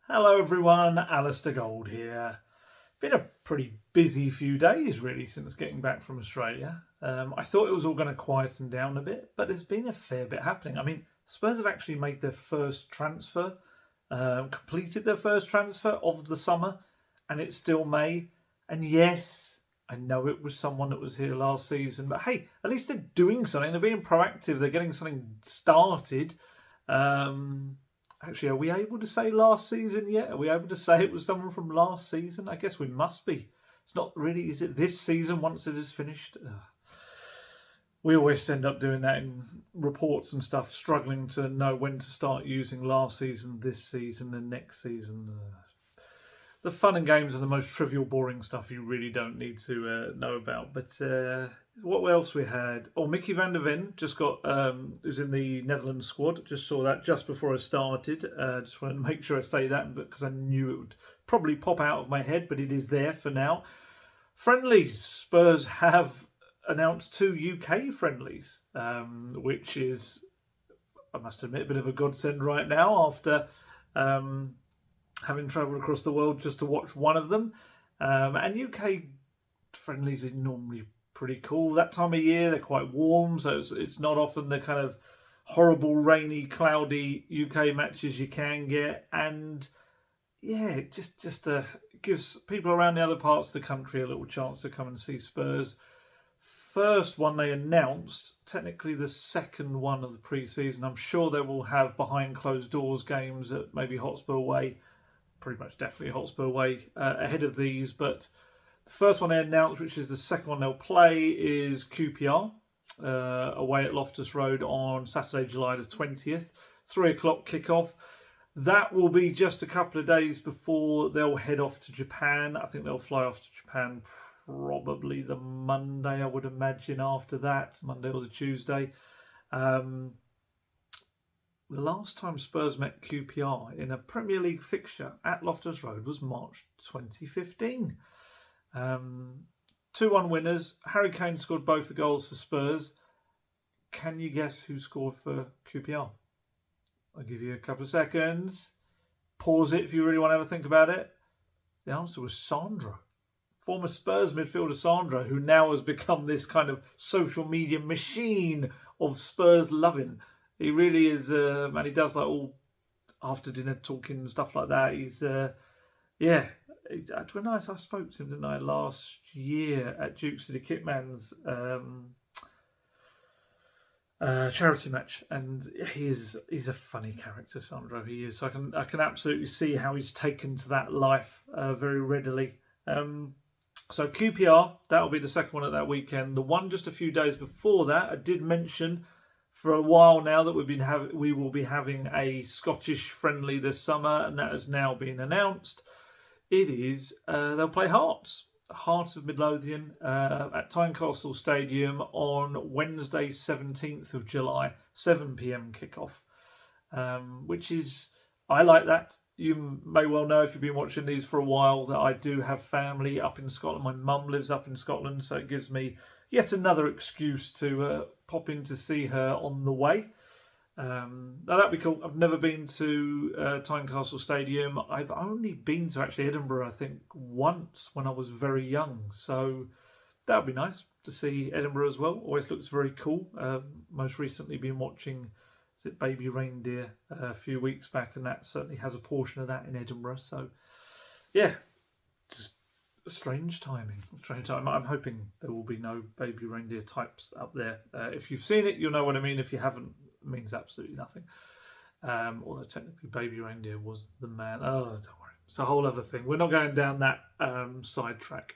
Hello everyone, Alistair Gold here. Been a pretty busy few days really since getting back from Australia. I thought it was all going to quieten down a bit, but there's been a fair bit happening. I mean, Spurs have actually made their first transfer, completed their first transfer of the summer, and it's still May. And yes, I know it was someone that was here last season, but hey, at least they're doing something. They're being proactive. They're getting something started. Um, Actually, are we able to say last season yet? Are we able to say it was someone from last season? I guess we must be. It's not really, is it this season once it is finished? Ugh. We always end up doing that in reports and stuff, struggling to know when to start using last season, this season, and next season. The fun and games are the most trivial, boring stuff you really don't need to know about. But what else we had? Oh, Mickey van der Ven just got is in the Netherlands squad. Just saw that just before I started. Just wanted to make sure I say that because I knew it would probably pop out of my head, but it is there for now. Friendlies. Spurs have announced 2 UK friendlies, which is, I must admit, a bit of a godsend right now after having travelled across the world just to watch one of them. And UK friendlies are normally pretty cool. That time of year, they're quite warm, so it's not often the kind of horrible, rainy, cloudy UK matches you can get. And yeah, it just gives people around the other parts of the country a little chance to come and see Spurs. First one they announced, technically the second one of the pre-season. I'm sure they will have behind closed doors games at maybe Hotspur Way, pretty much definitely Hotspur Way ahead of these. But the first one they announced, which is the second one they'll play, is QPR away at Loftus Road on Saturday, July the 20th, 3 o'clock kickoff. That will be just a couple of days before they'll head off to Japan. I think they'll fly off to Japan probably the Monday, I would imagine, after that, Monday or the Tuesday. The last time Spurs met QPR in a Premier League fixture at Loftus Road was March 2015. 2-1 winners. Harry Kane scored both the goals for Spurs. Can you guess who scored for QPR? I'll give you a couple of seconds. Pause it if you really want to have a think about it. The answer was Sandro. Former Spurs midfielder Sandro, who now has become this kind of social media machine of Spurs loving. He really is, and he does like all after dinner talking and stuff like that. He's, when I spoke to him, didn't I, last year at Duke City Kitman's charity match, and he's a funny character, Sandro. He is. So I can absolutely see how he's taken to that life very readily. So QPR, that'll be the second one at that weekend. The one just a few days before that, I did mention for a while now that we will be having a Scottish friendly this summer, and that has now been announced. It is they'll play Hearts of Midlothian at Tynecastle Stadium on Wednesday, 17th of July, 7 p.m. kickoff, which is, I like that. You may well know if you've been watching these for a while that I do have family up in Scotland. My mum lives up in Scotland, so it gives me yet another excuse to pop in to see her on the way. Now that'd be cool. I've never been to Tynecastle Stadium. I've only been to actually Edinburgh, I think, once when I was very young. So that would be nice to see Edinburgh as well. Always looks very cool. Most recently been watching, is it Baby Reindeer, a few weeks back, and that certainly has a portion of that in Edinburgh. So yeah, just strange timing. I'm hoping there will be no Baby Reindeer types up there. If you've seen it, you'll know what I mean. If you haven't, it means absolutely nothing. Although technically Baby Reindeer was the man. Oh, don't worry. It's a whole other thing. We're not going down that sidetrack.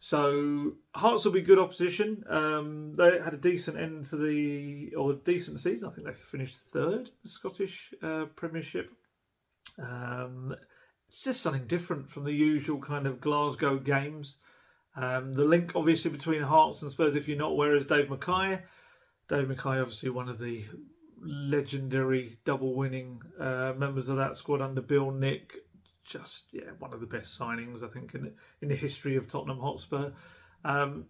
So Hearts will be good opposition. They had a decent end to decent season. I think they finished third, the Scottish Premiership. It's just something different from the usual kind of Glasgow games. The link, obviously, between Hearts and Spurs, if you're not aware, is Dave Mackay. Dave Mackay, obviously, one of the legendary double-winning members of that squad under Bill Nick. Just, one of the best signings, I think, in the history of Tottenham Hotspur.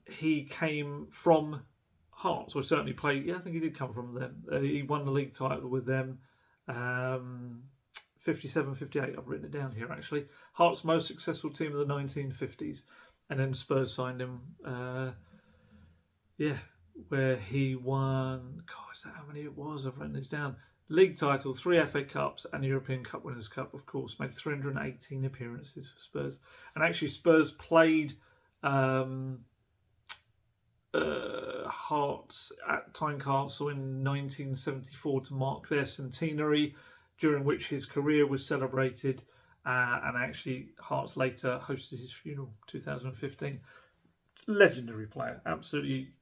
He came from Hearts, or certainly played, I think he did come from them. He won the league title with them. 57, 58. I've written it down here actually. Hearts' most successful team of the 1950s. And then Spurs signed him. Where he won. God, is that how many it was? I've written this down. League title, 3 FA Cups, and European Cup Winners' Cup, of course. Made 318 appearances for Spurs. And actually, Spurs played Hearts at Tynecastle in 1974 to mark their centenary, during which his career was celebrated. And actually, Hearts later hosted his funeral, 2015. Legendary player, absolutely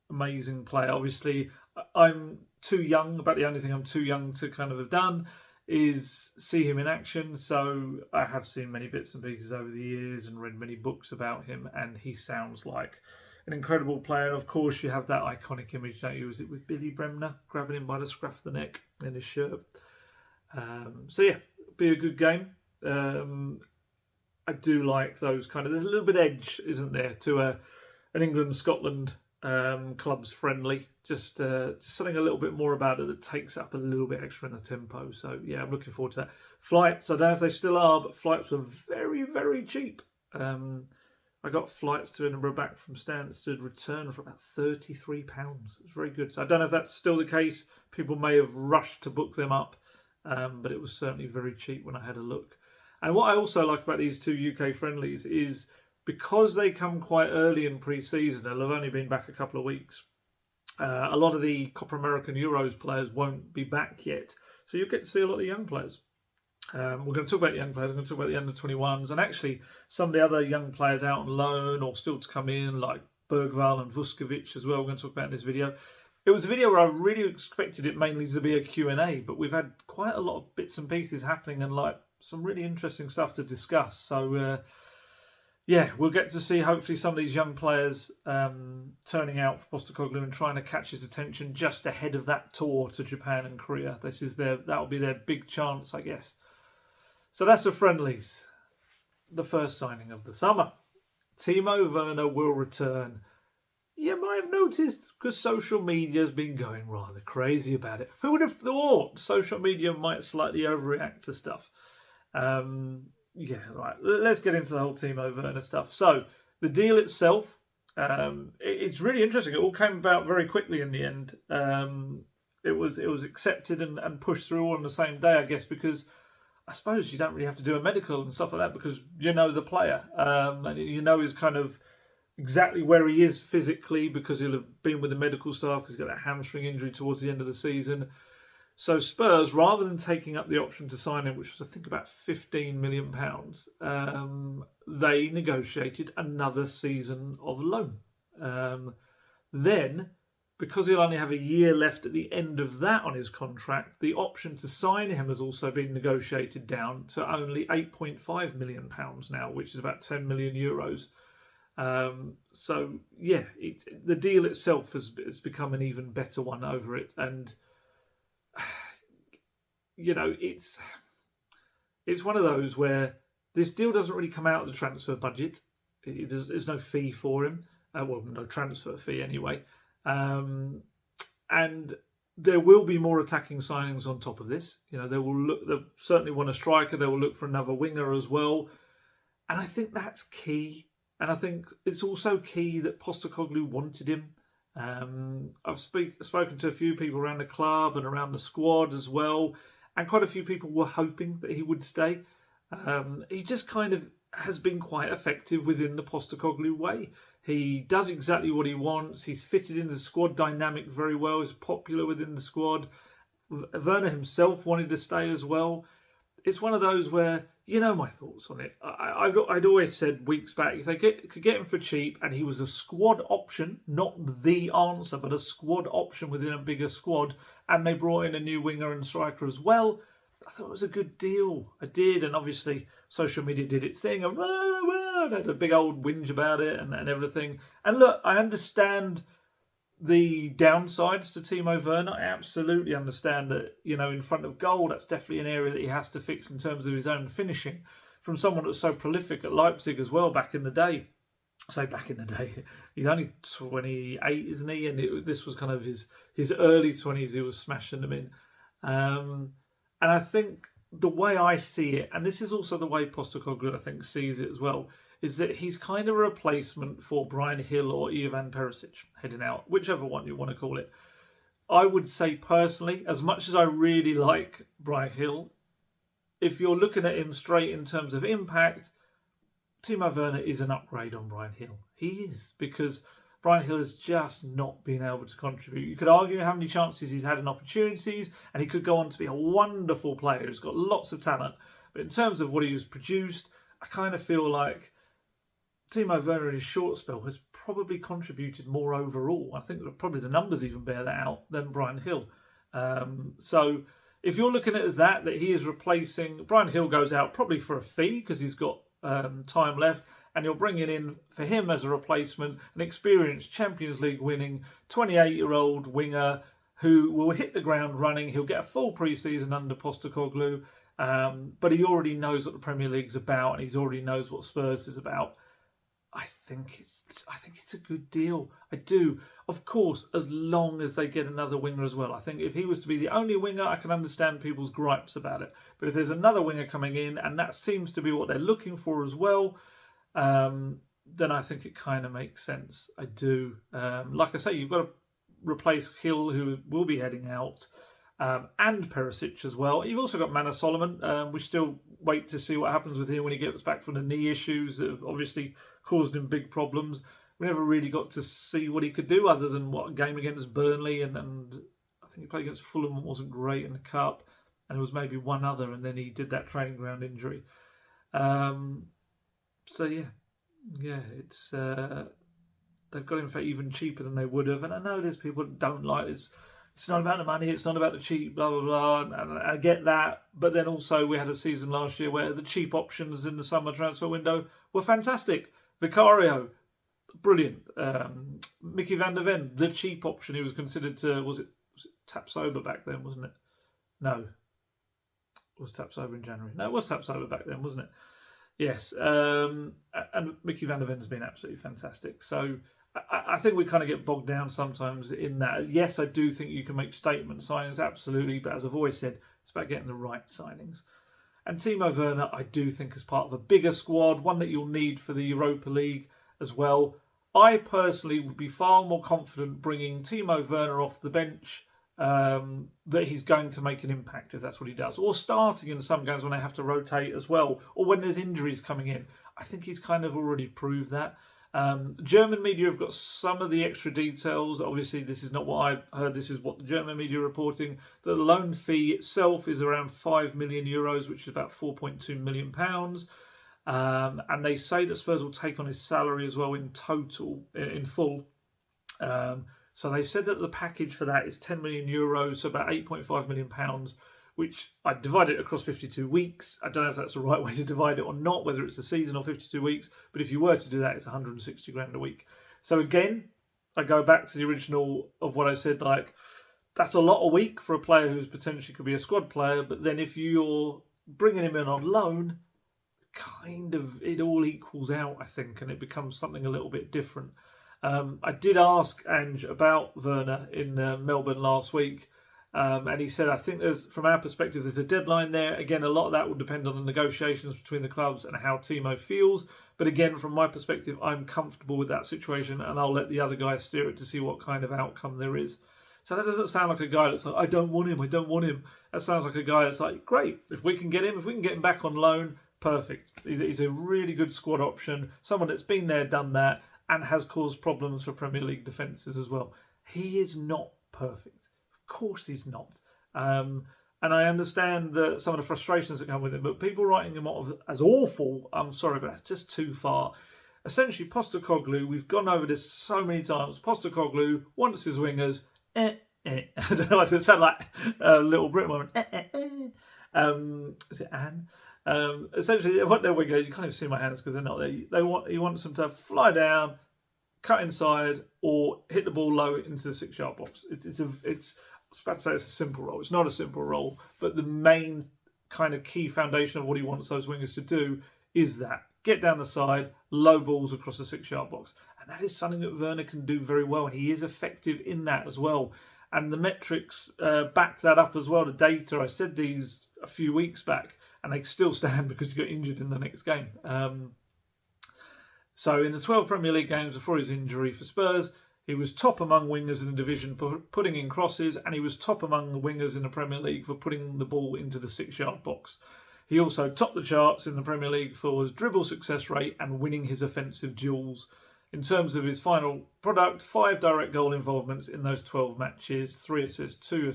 amazing player. Obviously, I'm too young, about the only thing I'm too young to kind of have done is see him in action. So I have seen many bits and pieces over the years and read many books about him, and he sounds like an incredible player. And of course, you have that iconic image, don't you? Was it with Billy Bremner grabbing him by the scruff of the neck in his shirt? Be a good game. I do like those kind of. There's a little bit edge, isn't there, to an England-Scotland club's friendly. Just something a little bit more about it that takes up a little bit extra in the tempo. So yeah, I'm looking forward to that. Flights, I don't know if they still are, but flights were very, very cheap. I got flights to Edinburgh back from Stansted return for about £33. It's very good. So I don't know if that's still the case. People may have rushed to book them up, but it was certainly very cheap when I had a look. And what I also like about these two UK friendlies is because they come quite early in pre-season, they'll have only been back a couple of weeks. A lot of the Copa American Euros players won't be back yet. So you'll get to see a lot of young players. We're going to talk about young players. We're going to talk about the under-21s and actually some of the other young players out on loan or still to come in, like Bergvall and Vuskovic as well. We're going to talk about in this video. It was a video where I really expected it mainly to be a Q&A, but we've had quite a lot of bits and pieces happening and like some really interesting stuff to discuss. So we'll get to see hopefully some of these young players turning out for Postecoglou and trying to catch his attention just ahead of that tour to Japan and Korea. That'll be their big chance, I guess. So that's the friendlies. The first signing of the summer. Timo Werner will return. You might have noticed because social media has been going rather crazy about it. Who would have thought social media might slightly overreact to stuff? Right. Let's get into the whole Timo Werner stuff. So the deal itself, it's really interesting. It all came about very quickly in the end. It was accepted and pushed through all on the same day, I guess, because I suppose you don't really have to do a medical and stuff like that because you know the player and you know his kind of exactly where he is physically because he'll have been with the medical staff because he's got that hamstring injury towards the end of the season. So Spurs, rather than taking up the option to sign him, which was I think about £15 million, they negotiated another season of loan. Then, because he'll only have a year left at the end of that on his contract, the option to sign him has also been negotiated down to only £8.5 million now, which is about €10 million. The deal itself has become an even better one over it. And, you know, it's one of those where this deal doesn't really come out of the transfer budget. There's no fee for him. No transfer fee anyway. And there will be more attacking signings on top of this. You know, they'll certainly want a striker. They will look for another winger as well. And I think that's key. And I think it's also key that Postecoglou wanted him. I've spoken to a few people around the club and around the squad as well. And quite a few people were hoping that he would stay. He just kind of has been quite effective within the Postecoglou way. He does exactly what he wants. He's fitted into the squad dynamic very well. He's popular within the squad. Werner himself wanted to stay as well. It's one of those where, you know my thoughts on it. I'd always said weeks back, if they could get him for cheap and he was a squad option, not the answer, but a squad option within a bigger squad, and they brought in a new winger and striker as well, I thought it was a good deal. I did, and obviously social media did its thing. And had a big old whinge about it and everything. And look, I understand the downsides to Timo Werner. I absolutely understand that, you know, in front of goal, that's definitely an area that he has to fix in terms of his own finishing. From someone that was so prolific at Leipzig as well back in the day. He's only 28, isn't he? And this was kind of his early 20s. He was smashing them in. And I think the way I see it, and this is also the way Postecoglou I think sees it as well, is that he's kind of a replacement for Brian Hill or Ivan Perisic heading out, whichever one you want to call it. I would say personally, as much as I really like Brian Hill, if you're looking at him straight in terms of impact, Timo Werner is an upgrade on Brian Hill. He is, because Brian Hill has just not been able to contribute. You could argue how many chances he's had and opportunities, and he could go on to be a wonderful player. He's got lots of talent. But in terms of what he's produced, I kind of feel like Timo Werner in his short spell has probably contributed more overall. I think that probably the numbers even bear that out than Brian Hill. So if you're looking at it as that he is replacing, Brian Hill goes out probably for a fee because he's got time left, and you're bringing in for him as a replacement an experienced Champions League winning 28-year-old winger who will hit the ground running. He'll get a full pre-season under Postecoglou, but he already knows what the Premier League's about, and he already knows what Spurs is about. I think it's a good deal. I do. Of course, as long as they get another winger as well. I think if he was to be the only winger, I can understand people's gripes about it. But if there's another winger coming in, and that seems to be what they're looking for as well, then I think it kind of makes sense. I do. Like I say, you've got to replace Hill, who will be heading out, and Perisic as well. You've also got Manor Solomon. We still wait to see what happens with him when he gets back from the knee issues that have obviously caused him big problems. We never really got to see what he could do other than what a game against Burnley, and I think he played against Fulham and wasn't great in the Cup, and it was maybe one other, and then he did that training ground injury. So yeah, it's they've got him for even cheaper than they would have, and I know there's people that don't like this. It's not about the money, it's not about the cheap, blah, blah, blah, and I get that. But then also we had a season last year where the cheap options in the summer transfer window were fantastic. Vicario, brilliant. Mickey van der Ven, the cheap option. He was considered to, was it Tapsoba back then, wasn't it? No. It was Tapsoba in January. No, it was Tapsoba back then, wasn't it? Yes. And Mickey van der Ven's been absolutely fantastic. So I think we kind of get bogged down sometimes in that. Yes, I do think you can make statement signings, absolutely. But as I've always said, it's about getting the right signings. And Timo Werner, I do think is part of a bigger squad, one that you'll need for the Europa League as well. I personally would be far more confident bringing Timo Werner off the bench, that he's going to make an impact if that's what he does. Or starting in some games when they have to rotate as well, or when there's injuries coming in. I think he's kind of already proved that. German media have got some of the extra details. Obviously, this is not what I heard. This is what the German media are reporting. The loan fee itself is around 5 million euros, which is about £4.2 million. And they say that Spurs will take on his salary as well in total, in full. So they've said that the package for that is 10 million euros, so about £8.5 million, which I divide it across 52 weeks. I don't know if that's the right way to divide it or not, whether it's a season or 52 weeks. But if you were to do that, it's 160 grand a week. So again, I go back to the original of what I said, like, that's a lot a week for a player who's potentially could be a squad player. But then if you're bringing him in on loan, kind of it all equals out, I think, and it becomes something a little bit different. I did ask Ange about Werner in Melbourne last week, and he said, I think from our perspective, there's a deadline there. Again, a lot of that will depend on the negotiations between the clubs and how Timo feels. But again, from my perspective, I'm comfortable with that situation, and I'll let the other guys steer it to see what kind of outcome there is. So that doesn't sound like a guy that's like, I don't want him. That sounds like a guy that's like, great, if we can get him back on loan, perfect. He's a really good squad option, someone that's been there, done that, and has caused problems for Premier League defences as well. He is not perfect. Of course he's not. And I understand some of the frustrations that come with him, but people writing him off as awful, I'm sorry, but that's just too far. Essentially, Postecoglou, we've gone over this so many times, Postecoglou wants his wingers, I don't know, it sounds like a Little Britain moment, is it Anne? Essentially, what their winger, you can't even see my hands because they're not there. He wants them to fly down, cut inside, or hit the ball low into the 6-yard box. I was about to say it's a simple role. It's not a simple role, but the main kind of key foundation of what he wants those wingers to do is that get down the side, low balls across the 6-yard box, and that is something that Werner can do very well, and he is effective in that as well. And the metrics back that up as well. The data, I said these a few weeks back, and they still stand because he got injured in the next game. So in the 12 Premier League games before his injury for Spurs, he was top among wingers in the division for putting in crosses, and he was top among the wingers in the Premier League for putting the ball into the 6-yard box. He also topped the charts in the Premier League for his dribble success rate and winning his offensive duels. In terms of his final product, 5 direct goal involvements in those 12 matches, 3 assists, 2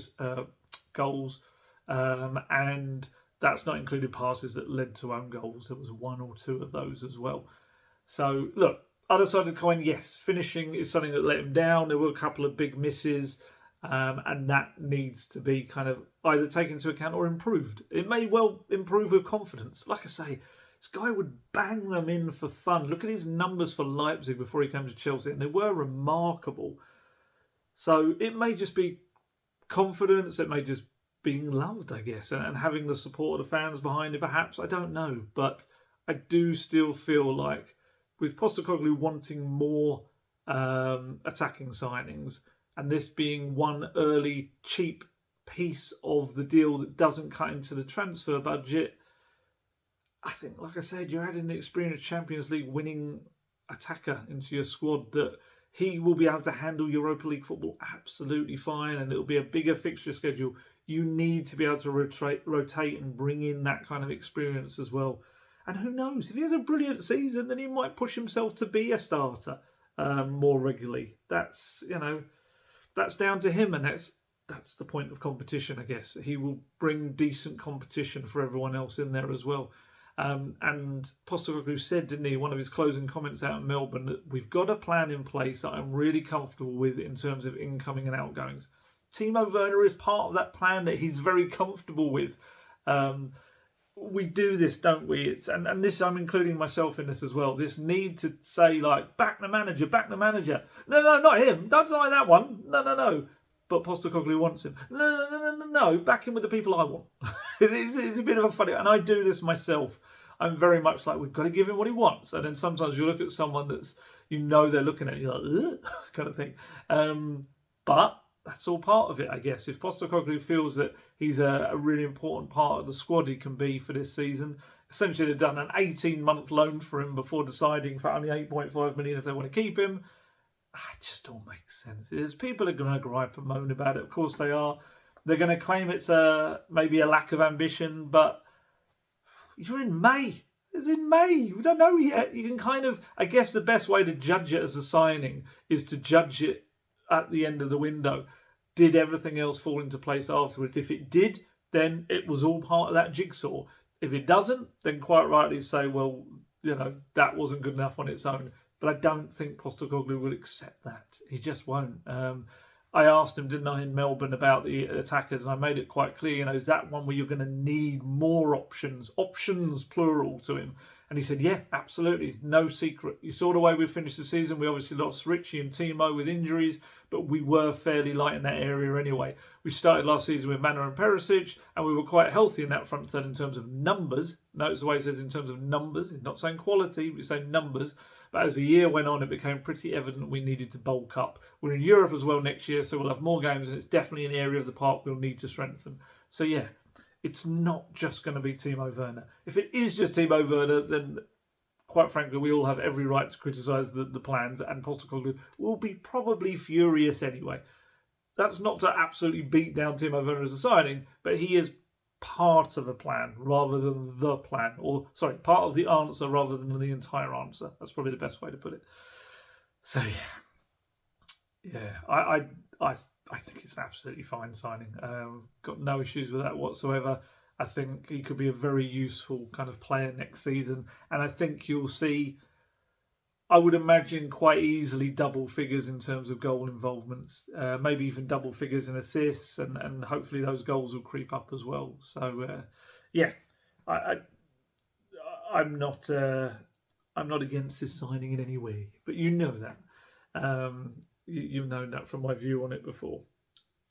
goals, and that's not included passes that led to own goals. There was 1 or 2 of those as well. So, look, other side of the coin, yes, finishing is something that let him down. There were a couple of big misses, and that needs to be kind of either taken into account or improved. It may well improve with confidence. Like I say, this guy would bang them in for fun. Look at his numbers for Leipzig before he came to Chelsea, and they were remarkable. So it may just be confidence. It may just being loved, I guess, and having the support of the fans behind it, perhaps. I don't know. But I do still feel like with Postecoglou wanting more attacking signings, and this being one early cheap piece of the deal that doesn't cut into the transfer budget, I think, like I said, you're adding the experienced Champions League winning attacker into your squad that he will be able to handle Europa League football absolutely fine, and it'll be a bigger fixture schedule. You need to be able to rotate and bring in that kind of experience as well. And who knows, if he has a brilliant season, then he might push himself to be a starter more regularly. That's down to him, and that's the point of competition, I guess. He will bring decent competition for everyone else in there as well. And Postecoglou said, didn't he, one of his closing comments out in Melbourne, that we've got a plan in place that I'm really comfortable with in terms of incoming and outgoings. Timo Werner is part of that plan that he's very comfortable with. We do this, don't we? And this, I'm including myself in this as well. This need to say, like, back the manager, back the manager. No, not him. Don't say that one. No. But Postecoglou wants him. No. Back him with the people I want. It's a bit of a funny, and I do this myself. I'm very much like, we've got to give him what he wants. And then sometimes you look at someone that's, they're looking at you like, ugh, kind of thing. But that's all part of it, I guess. If Postecoglou feels that he's a really important part of the squad he can be for this season, essentially they've done an 18-month loan for him before deciding for only 8.5 million if they want to keep him. It just all makes sense. There's people are going to gripe and moan about it. Of course they are. They're going to claim it's maybe a lack of ambition, but you're in May. It's in May. We don't know yet. You can kind of, I guess the best way to judge it as a signing is to judge it at the end of the window. Did everything else fall into place afterwards? If it did, then it was all part of that jigsaw. If it doesn't, then quite rightly say, well, that wasn't good enough on its own. But I don't think Postecoglou will accept that. He just won't. I asked him, didn't I, in Melbourne about the attackers, and I made it quite clear, is that one where you're going to need more options plural to him? And he said, yeah, absolutely, no secret. You saw the way we finished the season. We obviously lost Richie and Timo with injuries, but we were fairly light in that area anyway. We started last season with Manor and Perisic, and we were quite healthy in that front third in terms of numbers. Notice the way he says in terms of numbers. He's not saying quality, but he's saying numbers. But as the year went on, it became pretty evident we needed to bulk up. We're in Europe as well next year, so we'll have more games, and it's definitely an area of the park we'll need to strengthen. So yeah, it's not just going to be Timo Werner. If it is just Timo Werner, then quite frankly, we all have every right to criticise the plans, and Postecoglou will be probably furious anyway. That's not to absolutely beat down Timo Werner as a signing, but he is part of a plan rather than the plan, part of the answer rather than the entire answer. That's probably the best way to put it. So I think it's an absolutely fine signing. Got no issues with that whatsoever. I think he could be a very useful kind of player next season, and I think you'll see, I would imagine, quite easily double figures in terms of goal involvements, maybe even double figures in assists, and hopefully those goals will creep up as well. So I'm not against this signing in any way, but you know that. You've known that from my view on it before,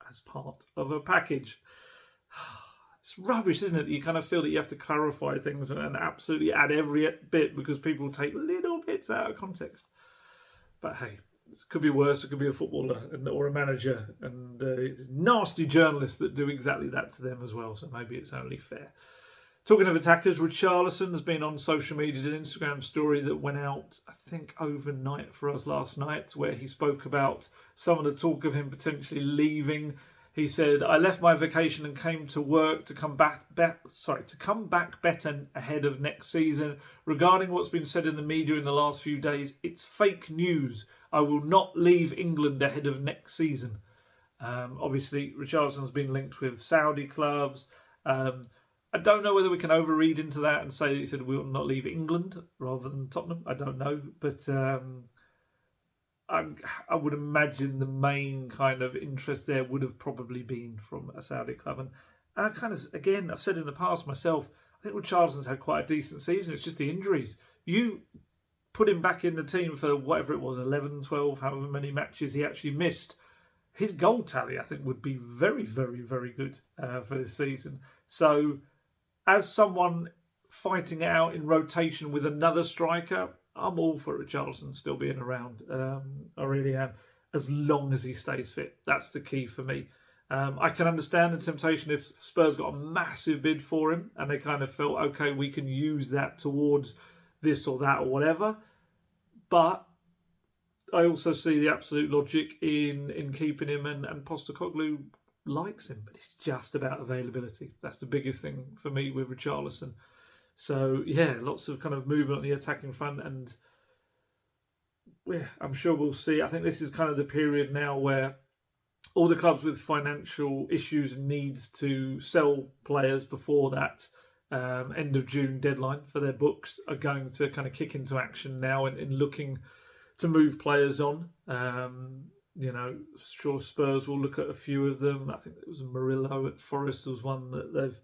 as part of a package. It's rubbish, isn't it? You kind of feel that you have to clarify things and absolutely add every bit because people take little bits out of context. But hey, It could be worse. It could be a footballer or a manager, and it's nasty journalists that do exactly that to them as well. So maybe it's only fair. Talking of attackers, Richarlison has been on social media, did an Instagram story that went out, I think, overnight for us last night, where he spoke about some of the talk of him potentially leaving. He said, "I left my vacation and came to work to come back better ahead of next season. Regarding what's been said in the media in the last few days, it's fake news. I will not leave England ahead of next season." Obviously, Richarlison's been linked with Saudi clubs. I don't know whether we can overread into that and say that he said we will not leave England rather than Tottenham. I don't know, but I would imagine the main kind of interest there would have probably been from a Saudi club. And I kind of, again, I've said in the past myself, I think Richarlison's had quite a decent season. It's just the injuries. You put him back in the team for whatever it was, 11, 12, however many matches he actually missed. His goal tally, I think, would be very, very, very good for this season. So, as someone fighting it out in rotation with another striker, I'm all for Richarlison still being around. I really am, as long as he stays fit. That's the key for me. I can understand the temptation if Spurs got a massive bid for him and they kind of felt, okay, we can use that towards this or that or whatever. But I also see the absolute logic in keeping him, and Postecoglou likes him, but it's just about availability. That's the biggest thing for me with Richarlison. So, yeah, lots of kind of movement on the attacking front, and yeah, I'm sure we'll see. I think this is kind of the period now where all the clubs with financial issues needs to sell players before that end of June deadline for their books are going to kind of kick into action now in looking to move players on. Sure, Spurs will look at a few of them. I think it was Murillo at Forest was one that they've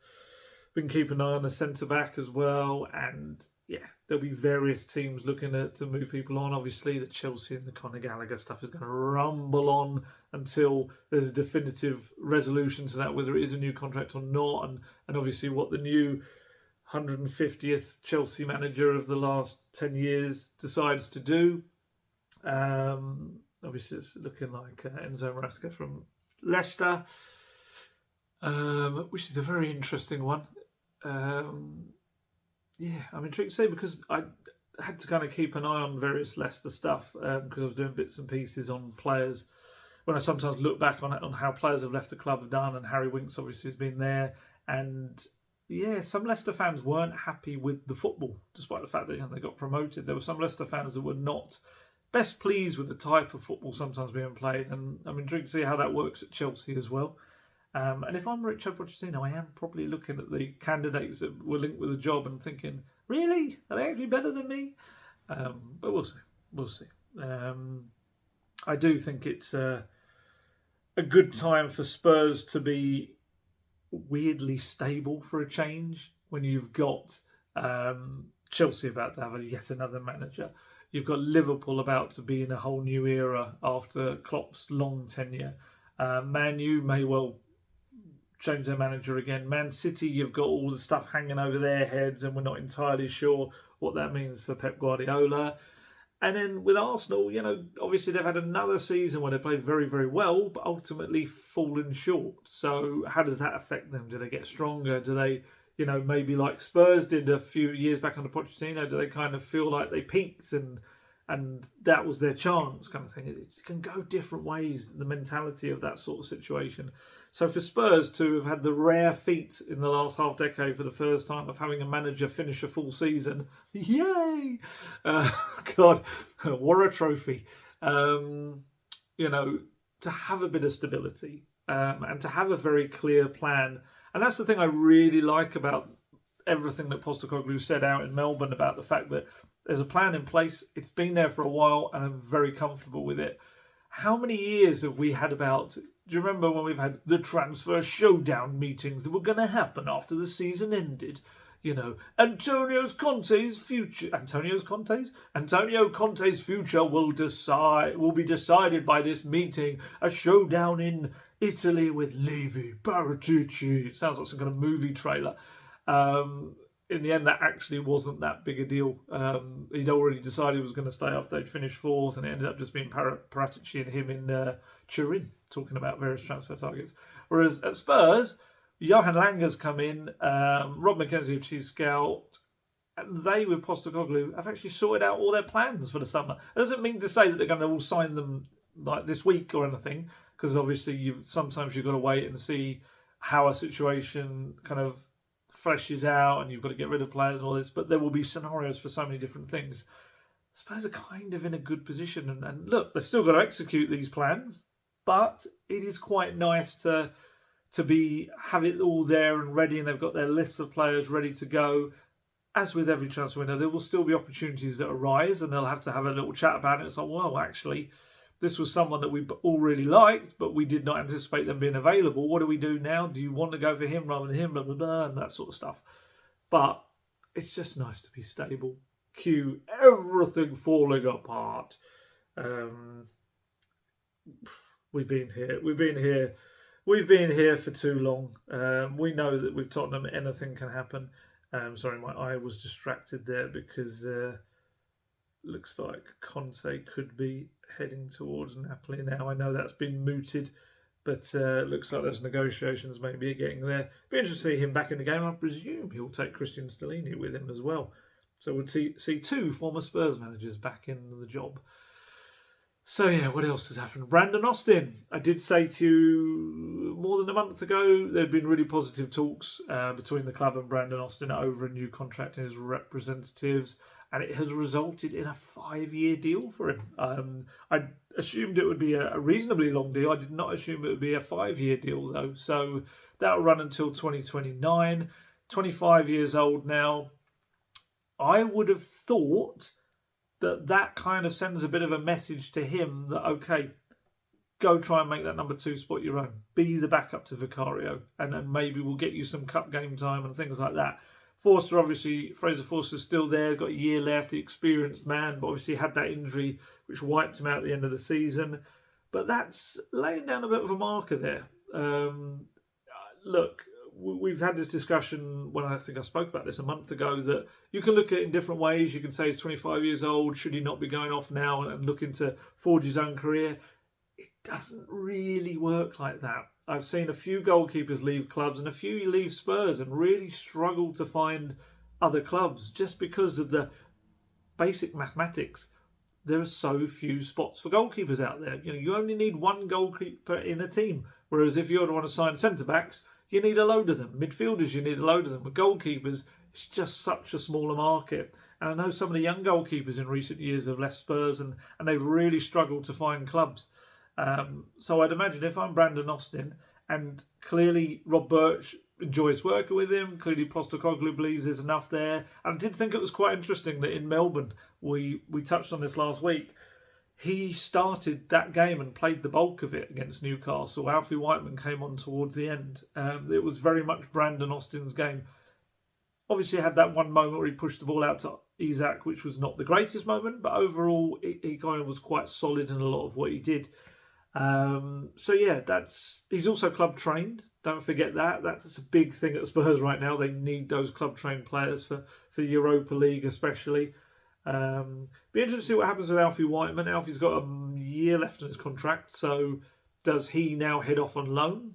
been keeping an eye on, the centre-back as well. And yeah, there'll be various teams looking to move people on. Obviously, the Chelsea and the Conor Gallagher stuff is going to rumble on until there's a definitive resolution to that, whether it is a new contract or not. And obviously what the new 150th Chelsea manager of the last 10 years decides to do. Obviously, it's looking like Enzo Maresca from Leicester, which is a very interesting one. I'm intrigued to see, because I had to kind of keep an eye on various Leicester stuff because I was doing bits and pieces on players. When I sometimes look back on how players have left the club have done, and Harry Winks obviously has been there, and yeah, some Leicester fans weren't happy with the football, despite the fact that they got promoted. There were some Leicester fans that were not best pleased with the type of football sometimes being played, and I'm intrigued to see how that works at Chelsea as well. And if I'm Richard Pochettino, I am probably looking at the candidates that were linked with the job and thinking, really? Are they actually better than me? But we'll see. We'll see. I do think it's a good time for Spurs to be weirdly stable for a change when you've got Chelsea about to have yet another manager. You've got Liverpool about to be in a whole new era after Klopp's long tenure. Man U may well change their manager again. Man City, you've got all the stuff hanging over their heads, and we're not entirely sure what that means for Pep Guardiola. And then with Arsenal, obviously they've had another season where they played very, very well, but ultimately fallen short. So how does that affect them? Do they get stronger? Do they, maybe like Spurs did a few years back under Pochettino, do they kind of feel like they peaked and that was their chance kind of thing? It can go different ways, the mentality of that sort of situation. So for Spurs to have had the rare feat in the last half decade for the first time of having a manager finish a full season, yay! God, what a trophy. To have a bit of stability and to have a very clear plan. And that's the thing I really like about everything that Postecoglou said out in Melbourne about the fact that there's a plan in place. It's been there for a while and I'm very comfortable with it. How many years have we had about... Do you remember when we've had the transfer showdown meetings that were going to happen after the season ended? Antonio Conte's future will be decided by this meeting. A showdown in Italy with Levi Paratici. It sounds like some kind of movie trailer. in the end, that actually wasn't that big a deal. He'd already decided he was going to stay after they'd finished fourth, and it ended up just being Paratici and him in Turin talking about various transfer targets. Whereas at Spurs, Johan Langer's come in, Rob McKenzie, chief scout, and they, with Postecoglou, have actually sorted out all their plans for the summer. It doesn't mean to say that they're going to all sign them like this week or anything, because obviously sometimes you've got to wait and see how a situation kind of fleshes out, and you've got to get rid of players and all this. But there will be scenarios for so many different things. Spurs are kind of in a good position, and look, they've still got to execute these plans, but it is quite nice to have it all there and ready, and they've got their lists of players ready to go. As with every transfer window, there will still be opportunities that arise, and they'll have to have a little chat about it. It's like, well, actually, this was someone that we all really liked, but we did not anticipate them being available. What do we do now? Do you want to go for him rather than him? Blah, blah, blah, and that sort of stuff. But it's just nice to be stable. Cue everything falling apart. We've been here for too long. We know that with Tottenham, anything can happen. Sorry, my eye was distracted there because looks like Conte could be heading towards Napoli now. I know that's been mooted, but looks like those negotiations maybe are getting there. Be interesting to see him back in the game. I presume he'll take Christian Stellini with him as well. So we'll see two former Spurs managers back in the job. So yeah, what else has happened? Brandon Austin. I did say to you more than a month ago, there had been really positive talks between the club and Brandon Austin over a new contract and his representatives, and it has resulted in a 5-year deal for him. I assumed it would be a reasonably long deal. I did not assume it would be a 5-year deal though. So that'll run until 2029. 25 years old now. I would have thought that kind of sends a bit of a message to him that, okay, go try and make that number 2 spot your own. Be the backup to Vicario, and then maybe we'll get you some cup game time and things like that. Fraser Forster's still there, got a year left, the experienced man, but obviously had that injury which wiped him out at the end of the season. But that's laying down a bit of a marker there. Look, we've had this discussion when I think I spoke about this a month ago, that you can look at it in different ways. You can say he's 25 years old. Should he not be going off now and looking to forge his own career? It doesn't really work like that. I've seen a few goalkeepers leave clubs and a few leave Spurs and really struggle to find other clubs just because of the basic mathematics. There are so few spots for goalkeepers out there. You only need one goalkeeper in a team. Whereas if you want to sign centre-backs, you need a load of them. Midfielders, you need a load of them. With goalkeepers, it's just such a smaller market. And I know some of the young goalkeepers in recent years have left Spurs and they've really struggled to find clubs. So I'd imagine if I'm Brandon Austin, and clearly Rob Birch enjoys working with him, clearly Postecoglou believes there's enough there. And I did think it was quite interesting that in Melbourne, we touched on this last week, he started that game and played the bulk of it against Newcastle. Alfie Whiteman came on towards the end. It was very much Brandon Austin's game. Obviously, he had that one moment where he pushed the ball out to Isak, which was not the greatest moment, but overall, he kind of was quite solid in a lot of what he did. So yeah, he's also club trained. Don't forget that. That's a big thing at Spurs right now. They need those club trained players for the Europa League, especially. Be interesting to see what happens with Alfie Whiteman. Alfie's got a year left on his contract, so does he now head off on loan?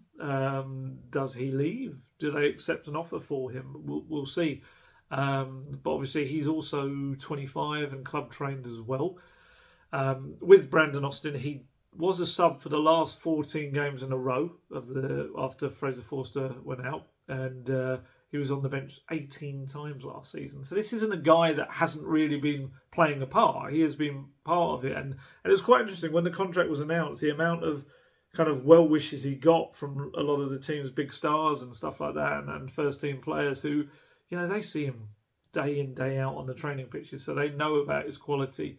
Does he leave? Do they accept an offer for him? We'll see. But obviously he's also 25 and club trained as well. With Brandon Austin, he was a sub for the last 14 games in a row after Fraser Forster went out, and he was on the bench 18 times last season. So this isn't a guy that hasn't really been playing a part. He has been part of it. And it was quite interesting when the contract was announced, the amount of kind of well wishes he got from a lot of the team's big stars and stuff like that, and first team players who, they see him day in, day out on the training pitches, so they know about his quality.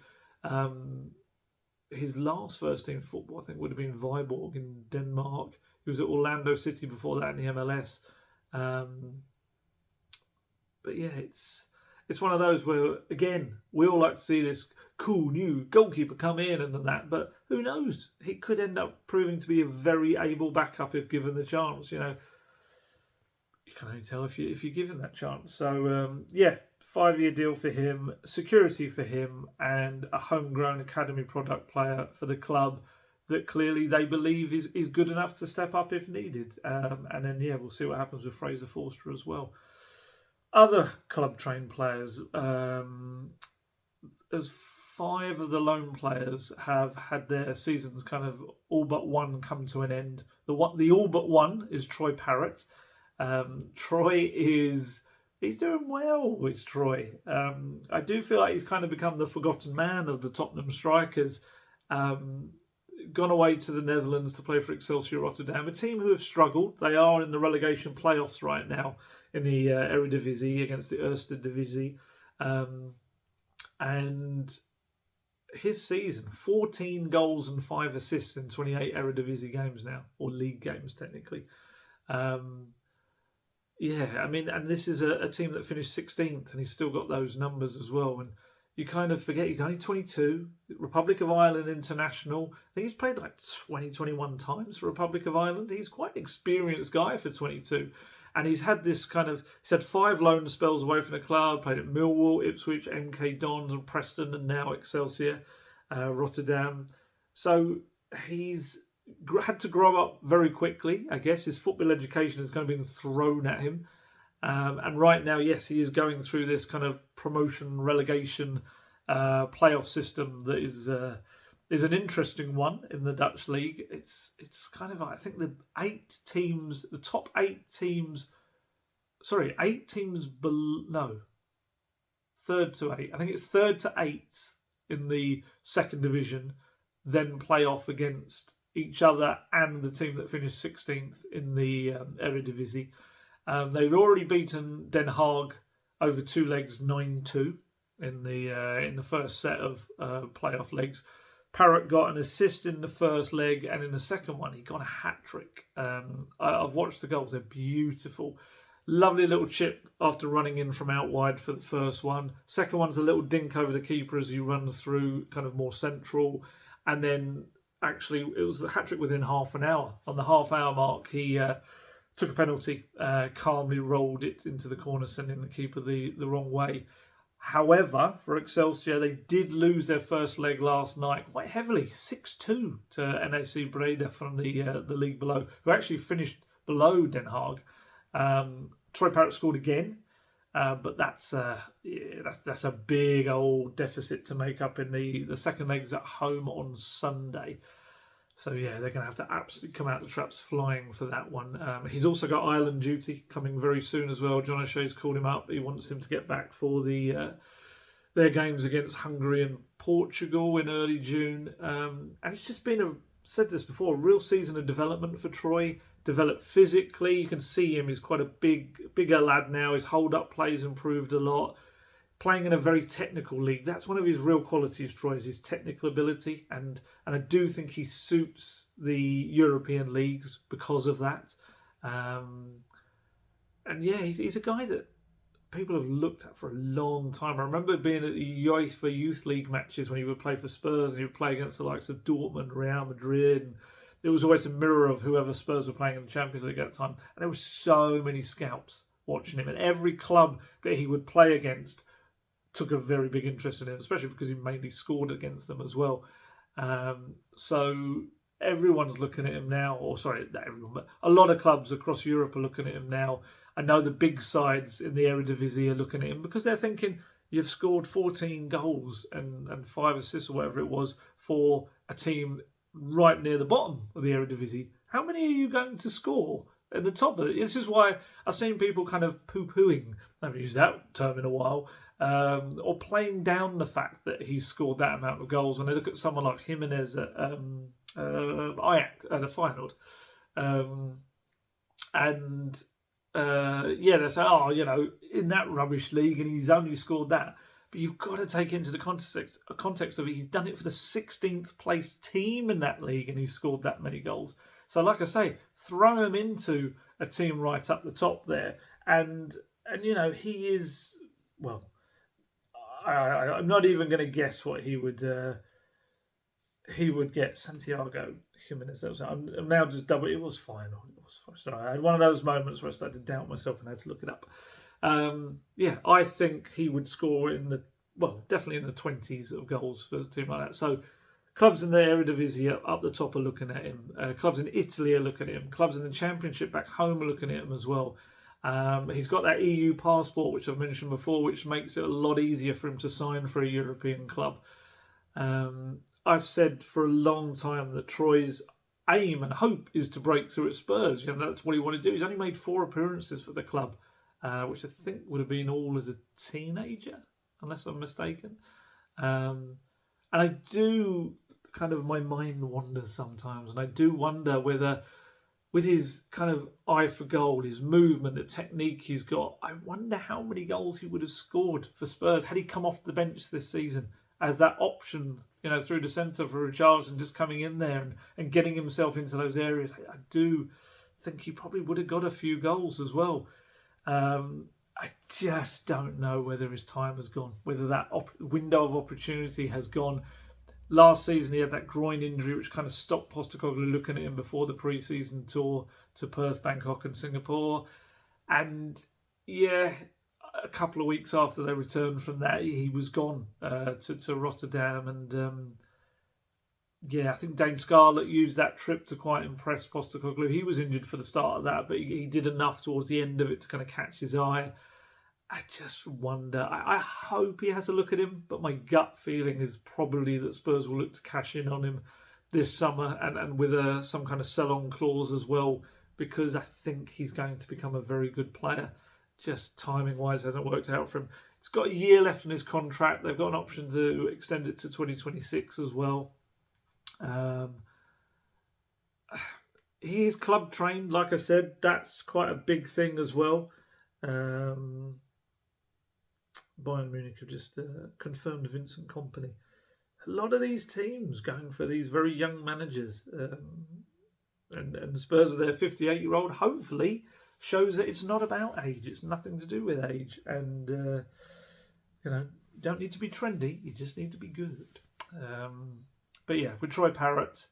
His last first team football, I think, would have been Viborg in Denmark. He was at Orlando City before that in the MLS. But yeah, it's one of those where, again, we all like to see this cool new goalkeeper come in and that, but who knows? He could end up proving to be a very able backup if given the chance. you can only tell if you give him that chance. So yeah, 5-year deal for him, security for him, and a homegrown academy product player for the club that clearly they believe is good enough to step up if needed. And then yeah, we'll see what happens with Fraser Forster as well. Other club trained players, as 5 of the loan players have had their seasons kind of all but one come to an end. The all but one is Troy Parrott. Troy he's doing well with Troy. I do feel like he's kind of become the forgotten man of the Tottenham strikers. Gone away to the Netherlands to play for Excelsior Rotterdam, a team who have struggled. They are in the relegation playoffs right now in the Eredivisie against the Eerste Divisie. And his season, 14 goals and 5 assists in 28 Eredivisie games now, or league games technically. Yeah, I mean, and this is a team that finished 16th, and he's still got those numbers as well. And you kind of forget he's only 22, Republic of Ireland international. I think he's played like 21 times for Republic of Ireland. He's quite an experienced guy for 22. And he's had this he's had 5 loan spells away from the club, played at Millwall, Ipswich, MK Dons and Preston, and now Excelsior Rotterdam. So he's had to grow up very quickly. I guess his football education has kind of been thrown at him. And right now, yes, he is going through this kind of promotion relegation playoff system that is an interesting one in the Dutch league. It's kind of, I think the top 8 teams, sorry, 8 teams below, 3rd to 8. I think it's 3rd to 8th in the 2nd division, then play off against each other and the team that finished 16th in the Eredivisie. They've already beaten Den Haag over 2 legs, 9-2 in the first set of playoff legs. Parrott got an assist in the first leg, and in the second one he got a hat-trick. I've watched the goals, they're beautiful. Lovely little chip after running in from out wide for the first one. Second one's a little dink over the keeper as he runs through kind of more central. And then actually it was the hat-trick within half an hour. On the half-hour mark, he took a penalty, calmly rolled it into the corner, sending the keeper the wrong way. However, for Excelsior, they did lose their first leg last night quite heavily, 6-2 to NAC Breda from the league below, who actually finished below Den Haag. Troy Parrott scored again, but that's a big old deficit to make up in the second leg's at home on Sunday. So yeah, they're going to have to absolutely come out the traps flying for that one. He's also got Ireland duty coming very soon as well. John O'Shea's called him up. He wants him to get back for their games against Hungary and Portugal in early June. And it's just been, said this before, a real season of development for Troy. Developed physically. You can see him. He's quite a bigger lad now. His hold-up play's improved a lot. Playing in a very technical league, that's one of his real qualities, Troy, is his technical ability, and I do think he suits the European leagues because of that. And yeah, he's a guy that people have looked at for a long time. I remember being at the UEFA Youth League matches when he would play for Spurs and he would play against the likes of Dortmund, Real Madrid, and there was always a mirror of whoever Spurs were playing in the Champions League at the time. And there were so many scouts watching him, and every club that he would play against took a very big interest in him, especially because he mainly scored against them as well. So everyone's looking at him now, or sorry, not everyone, but a lot of clubs across Europe are looking at him now. I know the big sides in the Eredivisie are looking at him because they're thinking, you've scored 14 goals and 5 assists or whatever it was for a team right near the bottom of the Eredivisie. How many are you going to score at the top of it? This is why I've seen people kind of poo-pooing, I haven't used that term in a while, or playing down the fact that he's scored that amount of goals when they look at someone like Jimenez at Ajax at a Feyenoord. Yeah, they say, oh, you know, in that rubbish league and he's only scored that. But you've got to take into the context of it. He's done it for the 16th place team in that league and he's scored that many goals. So like I say, throw him into a team right up the top there. And you know, he is, well, I'm not even going to guess what he would he would get Santiago Jimenez. I'm now just double. It was fine. It was fine. Sorry, I had one of those moments where I started to doubt myself and had to look it up. I think he would score definitely in the 20s of goals for a team like that. So clubs in the Eredivisie up the top are looking at him. Clubs in Italy are looking at him. Clubs in the Championship back home are looking at him as well. He's got that EU passport, which I've mentioned before, which makes it a lot easier for him to sign for a European club. I've said for a long time that Troy's aim and hope is to break through at Spurs. That's what he wanted to do. He's only made 4 appearances for the club, which I think would have been all as a teenager, unless I'm mistaken. And I do my mind wanders sometimes, and I do wonder whether, with his kind of eye for goal, his movement, the technique he's got, I wonder how many goals he would have scored for Spurs had he come off the bench this season as that option, through the centre for Richarlison, just coming in there and getting himself into those areas. I do think he probably would have got a few goals as well. I just don't know whether his time has gone, whether that window of opportunity has gone. Last season, he had that groin injury, which kind of stopped Postecoglou looking at him before the pre-season tour to Perth, Bangkok and Singapore. And a couple of weeks after they returned from that, he was gone to Rotterdam. And I think Dane Scarlett used that trip to quite impress Postecoglou. He was injured for the start of that, but he did enough towards the end of it to kind of catch his eye. I just wonder. I hope he has a look at him, but my gut feeling is probably that Spurs will look to cash in on him this summer and with some kind of sell-on clause as well, because I think he's going to become a very good player. Just timing-wise hasn't worked out for him. He's got a year left on his contract. They've got an option to extend it to 2026 as well. He is club trained, like I said. That's quite a big thing as well. Bayern Munich have just confirmed Vincent Kompany. A lot of these teams going for these very young managers. And Spurs with their 58-year-old hopefully shows that it's not about age. It's nothing to do with age. And, don't need to be trendy. You just need to be good. But with Troy Parrott,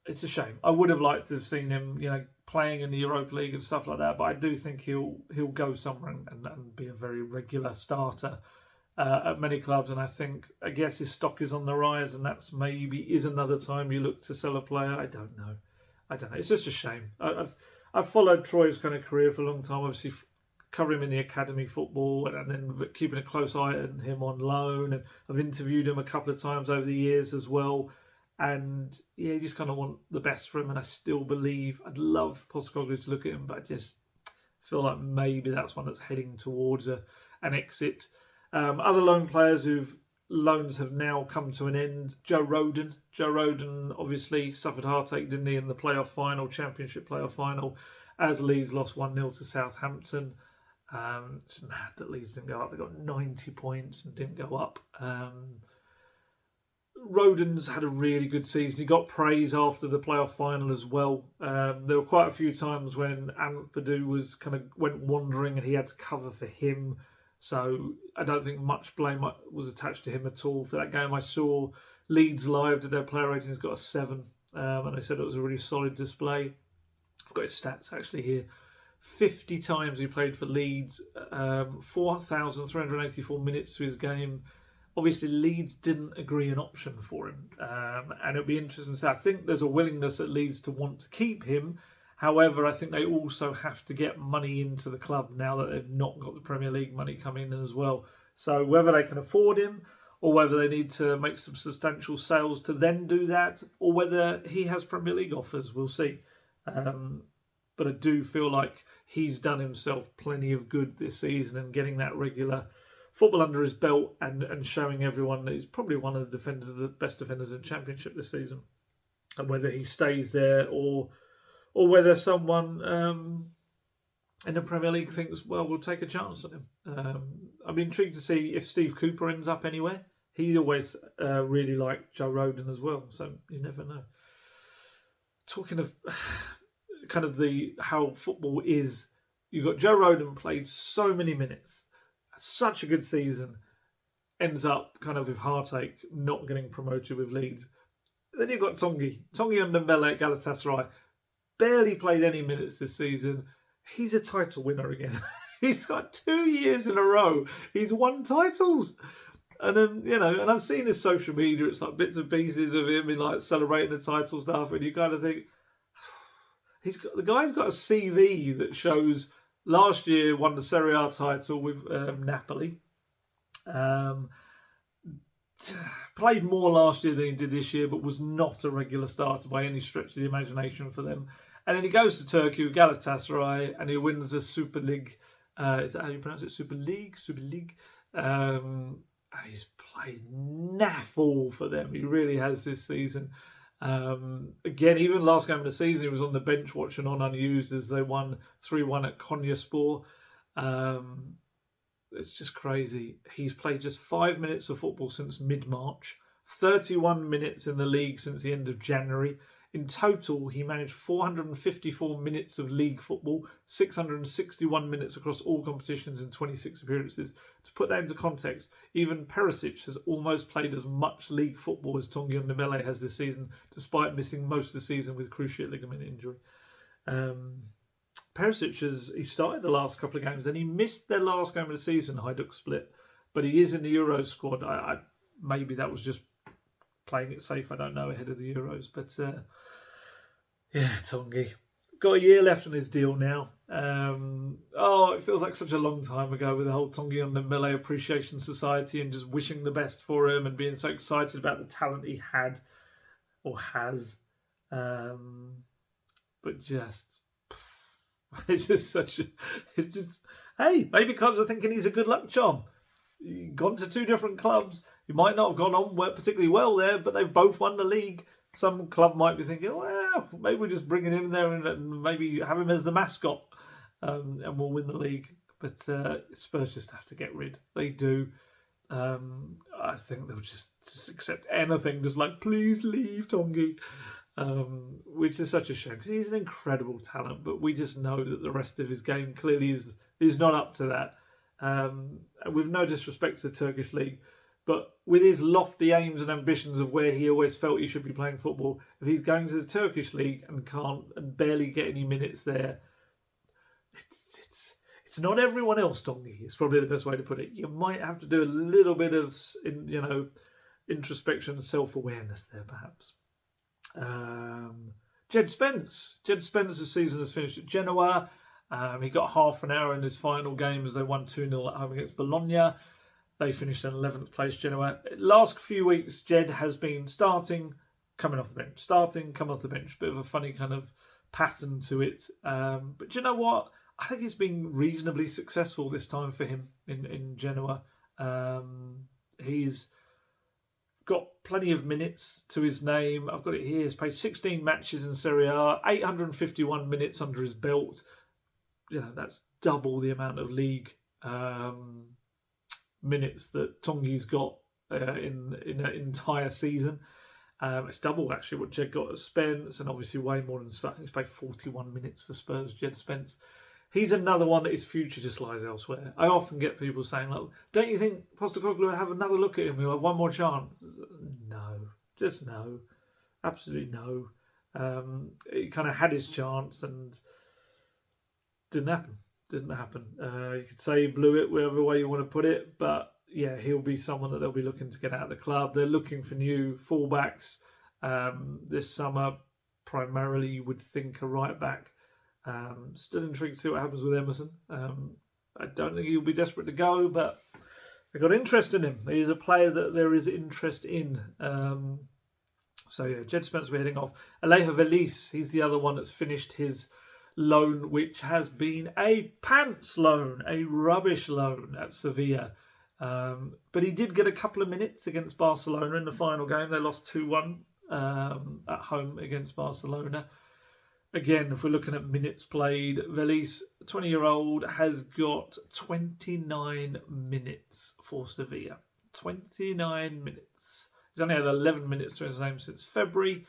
it's a shame. I would have liked to have seen him, playing in the Europa League and stuff like that. But I do think he'll go somewhere and be a very regular starter at many clubs. And I guess his stock is on the rise, and that's maybe is another time you look to sell a player. I don't know. It's just a shame. I've followed Troy's kind of career for a long time. Obviously, cover him in the academy football and then keeping a close eye on him on loan. And I've interviewed him a couple of times over the years as well. And you just kind of want the best for him. And I still believe, I'd love Postecoglou to look at him, but I just feel like maybe that's one that's heading towards an exit. Other loan players whose loans have now come to an end. Joe Rodon obviously suffered heartache, didn't he, in the Championship playoff final, as Leeds lost 1-0 to Southampton. It's mad that Leeds didn't go up. They got 90 points and didn't go up. Rodon's had a really good season. He got praise after the playoff final as well. There were quite a few times when Ampadu was went wandering and he had to cover for him. So I don't think much blame was attached to him at all for that game. I saw Leeds live, did their player rating, has got a 7. And they said it was a really solid display. I've got his stats actually here. 50 times he played for Leeds, 4,384 minutes to his game. Obviously, Leeds didn't agree an option for him. And it'll be interesting to see. I think there's a willingness at Leeds to want to keep him. However, I think they also have to get money into the club now that they've not got the Premier League money coming in as well. So whether they can afford him or whether they need to make some substantial sales to then do that, or whether he has Premier League offers, we'll see. But I do feel like he's done himself plenty of good this season and getting that regular football under his belt and showing everyone that he's probably one of the best defenders in the Championship this season. And whether he stays there or whether someone in the Premier League thinks, well, we'll take a chance on him. I'd be intrigued to see if Steve Cooper ends up anywhere. He always really liked Joe Rodon as well, so you never know. Talking of how football is, you've got Joe Rodon played so many minutes, such a good season, ends up kind of with heartache not getting promoted with Leeds. Then you've got Tongi and Dembele at Galatasaray. Barely played any minutes this season. He's a title winner again. He's got 2 years in a row. He's won titles. And then, and I've seen his social media, it's like bits and pieces of him in like celebrating the title stuff, and you kind of think, the guy's got a CV that shows last year won the Serie A title with Napoli. Played more last year than he did this year, but was not a regular starter by any stretch of the imagination for them. And then he goes to Turkey with Galatasaray, and he wins the Super League. Is that how you pronounce it? Super League. And he's played naff all for them. He really has this season. Again, even last game of the season, he was on the bench watching on unused as they won 3-1 at Konyaspor. It's just crazy. He's played just 5 minutes of football since mid-March, 31 minutes in the league since the end of January. In total, he managed 454 minutes of league football, 661 minutes across all competitions in 26 appearances. To put that into context, even Perisic has almost played as much league football as Tongi Dembele has this season, despite missing most of the season with cruciate ligament injury. Perisic he started the last couple of games, and he missed their last game of the season, Hajduk split, but he is in the Euros squad. Maybe that was just playing it safe, I don't know, ahead of the Euros. But Tongi. Got a year left on his deal now. It feels like such a long time ago with the whole Tongi and Dembele Appreciation Society and just wishing the best for him and being so excited about the talent he had or has. But just... It's just hey, maybe clubs are thinking he's a good luck charm. Gone to 2 different clubs. He might not have gone on particularly well there, but they've both won the league. Some club might be thinking, well, maybe we're just bringing him there and maybe have him as the mascot and we'll win the league. But Spurs just have to get rid. They do. I think they'll just accept anything, just like, please leave, Tongi. Which is such a shame because he's an incredible talent, but we just know that the rest of his game clearly is not up to that. With no disrespect to the Turkish league, but with his lofty aims and ambitions of where he always felt he should be playing football, if he's going to the Turkish league and can't and barely get any minutes there, it's not everyone else, Tongi. It's probably the best way to put it. You might have to do a little bit of introspection and self-awareness there, perhaps. Jed Spence's season has finished at Genoa. He got half an hour in his final game as they won 2-0 at home against Bologna. They finished in 11th place, Genoa. Last few weeks, Jed has been starting, coming off the bench. Starting, coming off the bench. Bit of a funny kind of pattern to it. But do you know what? I think it's been reasonably successful this time for him in Genoa. He's got plenty of minutes to his name. I've got it here. He's played 16 matches in Serie A, 851 minutes under his belt. That's double the amount of league minutes that Tongi's got in an entire season. It's double actually what Jed got at Spence, and obviously way more than Spence. I think he's played 41 minutes for Spurs, Jed Spence. He's another one that his future just lies elsewhere. I often get people saying, look, don't you think Postecoglou will have another look at him? He'll have one more chance. No. Just no. Absolutely no. He kind of had his chance and didn't happen. You could say he blew it, whatever way you want to put it. But yeah, he'll be someone that they'll be looking to get out of the club. They're looking for new fullbacks this summer. Primarily, you would think a right back. Still intrigued to see what happens with Emerson. I don't think he'll be desperate to go, but they got interest in him. He's a player that there is interest in. Jed Spence will be heading off. Alejo Velis, he's the other one that's finished his loan, which has been a pants loan, a rubbish loan at Sevilla. But he did get a couple of minutes against Barcelona in the final game. They lost 2-1 at home against Barcelona. Again, if we're looking at minutes played, Velis, 20-year-old, has got 29 minutes for Sevilla. 29 minutes. He's only had 11 minutes to his name since February.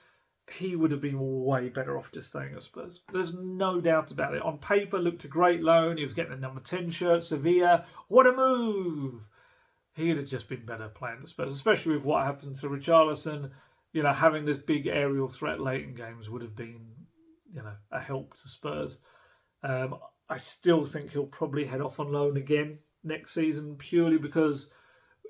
He would have been way better off just staying at Spurs. There's no doubt about it. On paper, looked a great loan. He was getting a number 10 shirt, Sevilla. What a move! he'd have just been better playing at Spurs, especially with what happened to Richarlison. Having this big aerial threat late in games would have been, a help to Spurs. I still think he'll probably head off on loan again next season, purely because,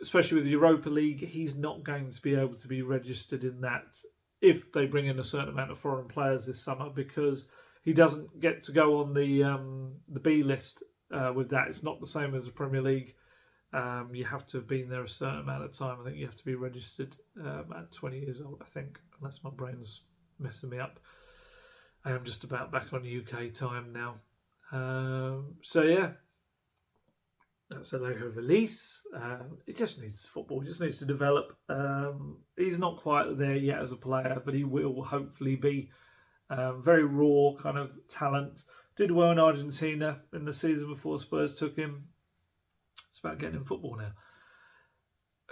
especially with the Europa League, he's not going to be able to be registered in that if they bring in a certain amount of foreign players this summer, because he doesn't get to go on the B list with that. It's not the same as the Premier League. You have to have been there a certain amount of time. I think you have to be registered at 20 years old, I think, unless my brain's messing me up. I am just about back on UK time now. So yeah, that's Alejo Valise. It just needs football. It just needs to develop. He's not quite there yet as a player, but he will hopefully be. Very raw kind of talent. Did well in Argentina in the season before Spurs took him. It's about getting him football now.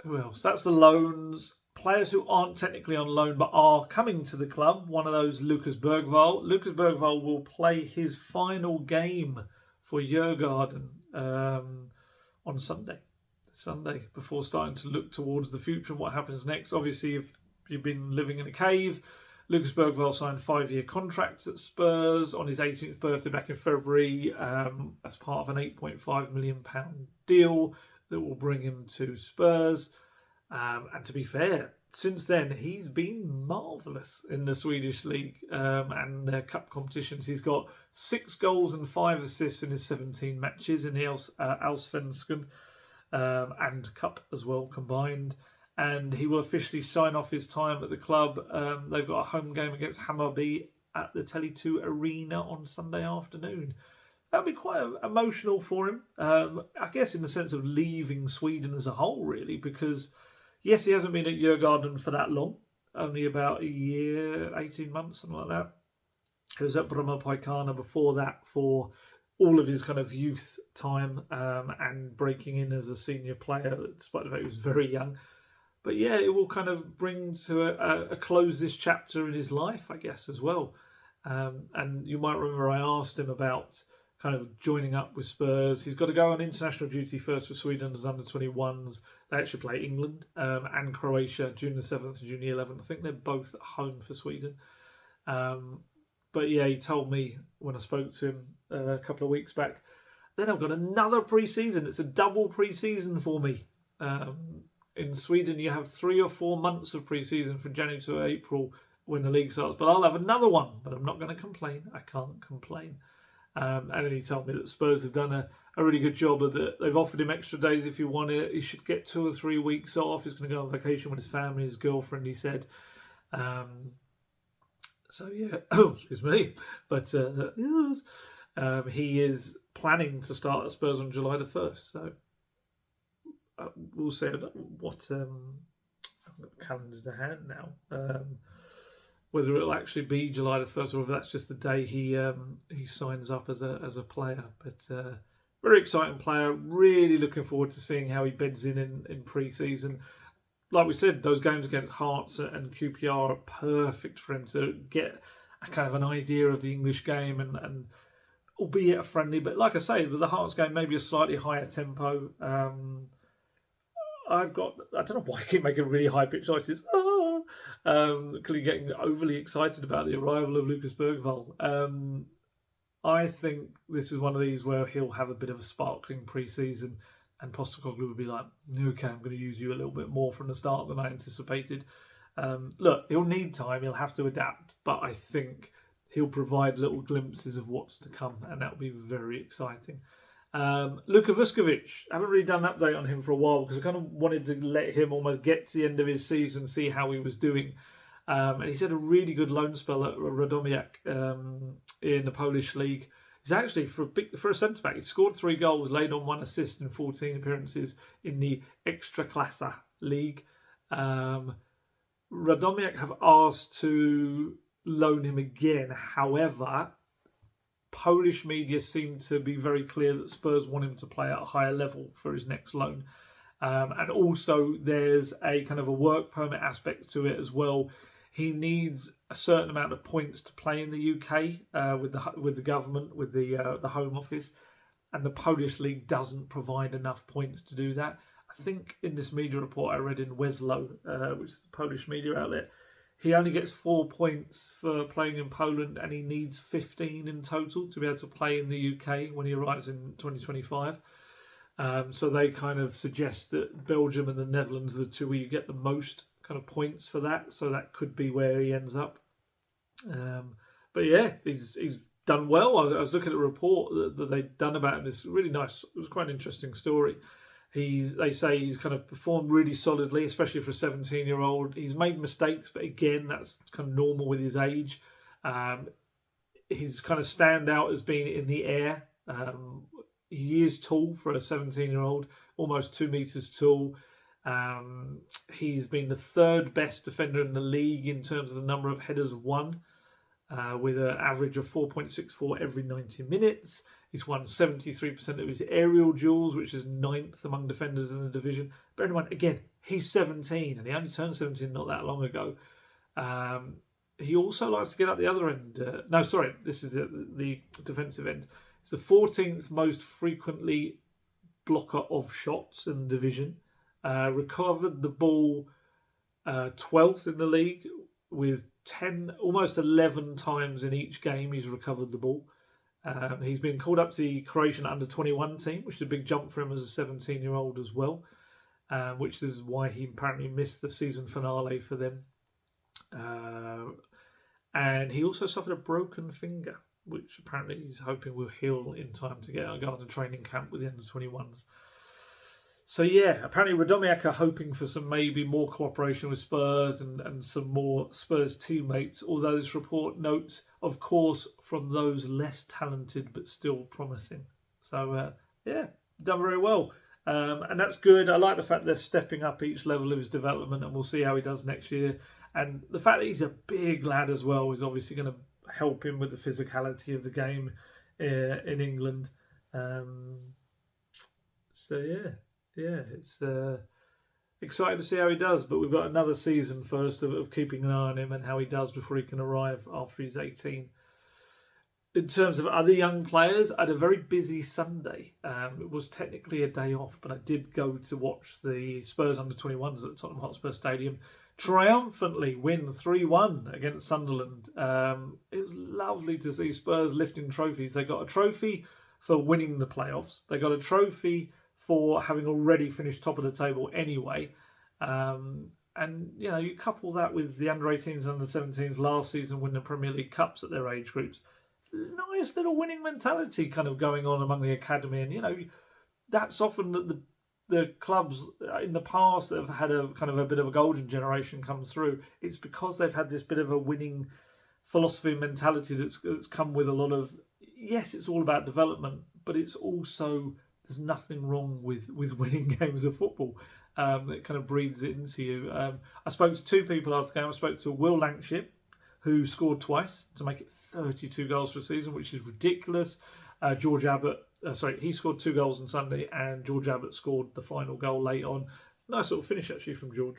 Who else? That's the loans. Players who aren't technically on loan but are coming to the club. One of those, Lucas Bergvall. Lucas Bergvall will play his final game for Djurgården on Sunday. Sunday, before starting to look towards the future and what happens next. Obviously, if you've been living in a cave, Lucas Bergvall signed a 5-year contract at Spurs on his 18th birthday back in February as part of an £8.5 million deal that will bring him to Spurs. And to be fair, since then, he's been marvellous in the Swedish league and their cup competitions. He's got 6 goals and 5 assists in his 17 matches in the Allsvenskan and cup as well combined. And he will officially sign off his time at the club. They've got a home game against Hammarby at the Tele2 Arena on Sunday afternoon. That'll be quite emotional for him, I guess, in the sense of leaving Sweden as a whole, really, because yes, he hasn't been at Djurgården for that long, only about a year, 18 months, something like that. He was at Brommapojkarna before that for all of his kind of youth time and breaking in as a senior player, despite the fact he was very young. But yeah, it will kind of bring to a close this chapter in his life, I guess, as well. And you might remember I asked him about kind of joining up with Spurs. He's got to go on international duty first for Sweden as under-21s. They actually play England and Croatia, June the 7th and June the 11th. I think they're both at home for Sweden. But yeah, he told me when I spoke to him a couple of weeks back, then I've got another pre-season. It's a double pre-season for me. In Sweden, you have 3 or 4 months of pre-season from January to April when the league starts. But I'll have another one. But I'm not going to complain. I can't complain. And then he told me that Spurs have done a really good job of that. They've offered him extra days if you want it. He should get 2 or 3 weeks off. He's going to go on vacation with his family, his girlfriend, he said. So yeah, excuse me. But he is planning to start at Spurs on July the 1st. So we'll see what I've got calendars to hand now. Whether it'll actually be July the 1st or whether that's just the day he signs up as a player. But very exciting player. Really looking forward to seeing how he beds in pre-season. Like we said, those games against Hearts and QPR are perfect for him to get a kind of an idea of the English game and albeit a friendly. But like I say, with the Hearts game, maybe a slightly higher tempo. I don't know why I keep making really high pitched noises. Clearly getting overly excited about the arrival of Lucas Bergvall. I think this is one of these where he'll have a bit of a sparkling pre-season and Postecoglou will be like, okay, I'm going to use you a little bit more from the start than I anticipated. Look, he'll need time, he'll have to adapt, but I think he'll provide little glimpses of what's to come and that'll be very exciting. Luka Vuskovic, I haven't really done an update on him for a while because I kind of wanted to let him almost get to the end of his season, see how he was doing. And he's had a really good loan spell at Radomiak in the Polish league. He's actually, for a centre-back, he scored 3 goals, laid on 1 assist in 14 appearances in the Ekstraklasa league. Radomiak have asked to loan him again. However, Polish media seem to be very clear that Spurs want him to play at a higher level for his next loan. And also there's a kind of a work permit aspect to it as well. He needs a certain amount of points to play in the UK with the government, with the Home Office. And the Polish league doesn't provide enough points to do that. I think in this media report I read in Weslow, which is a Polish media outlet, he only gets 4 points for playing in Poland, and he needs 15 in total to be able to play in the UK when he arrives in 2025. So they kind of suggest that Belgium and the Netherlands are the two where you get the most kind of points for that. So that could be where he ends up. But yeah, he's done well. I was looking at a report that they'd done about him. It's really nice. It was quite an interesting story. They say he's kind of performed really solidly, especially for a 17-year-old. He's made mistakes, but again, that's kind of normal with his age. His kind of standout as being in the air. He is tall for a 17-year-old, almost 2 meters tall. He's been the third best defender in the league in terms of the number of headers won, with an average of 4.64 every 90 minutes. He's won 73% of his aerial duels, which is 9th among defenders in the division. Bear in mind, again, he's 17, and he only turned 17 not that long ago. He also likes to get up the other end. This is the defensive end. It's the 14th most frequently blocker of shots in the division. Recovered the ball 12th in the league, with 10, almost 11 times in each game he's recovered the ball. He's been called up to the Croatian under-21 team, which is a big jump for him as a 17-year-old as well, which is why he apparently missed the season finale for them. And he also suffered a broken finger, which apparently he's hoping will heal in time to go on a training camp with the under-21s. So yeah, apparently Radomiak are hoping for some maybe more cooperation with Spurs and some more Spurs teammates, although this report notes, of course, from those less talented but still promising. So yeah, done very well. And that's good. I like the fact they're stepping up each level of his development, and we'll see how he does next year. And the fact that he's a big lad as well is obviously going to help him with the physicality of the game in England. So yeah, it's exciting to see how he does. But we've got another season first of keeping an eye on him and how he does before he can arrive after he's 18. In terms of other young players, I had a very busy Sunday. It was technically a day off, but I did go to watch the Spurs under-21s at Tottenham Hotspur Stadium triumphantly win 3-1 against Sunderland. It was lovely to see Spurs lifting trophies. They got a trophy for winning the playoffs. They got a trophy for having already finished top of the table anyway. And, you know, you couple that with the under-18s and under-17s last season winning the Premier League Cups at their age groups. Nice little winning mentality kind of going on among the academy. And, you know, that's often the clubs in the past that have had a kind of a bit of a golden generation come through. It's because they've had this bit of a winning philosophy and mentality that's come with a lot of, yes, it's all about development, but it's also, there's nothing wrong with winning games of football. It kind of breathes it into you. I spoke to two people after the game. I spoke to Will Lankship, who scored twice to make it 32 goals for the season, which is ridiculous. George Abbott, he scored 2 goals on Sunday, and George Abbott scored the final goal late on. Nice little finish actually from George.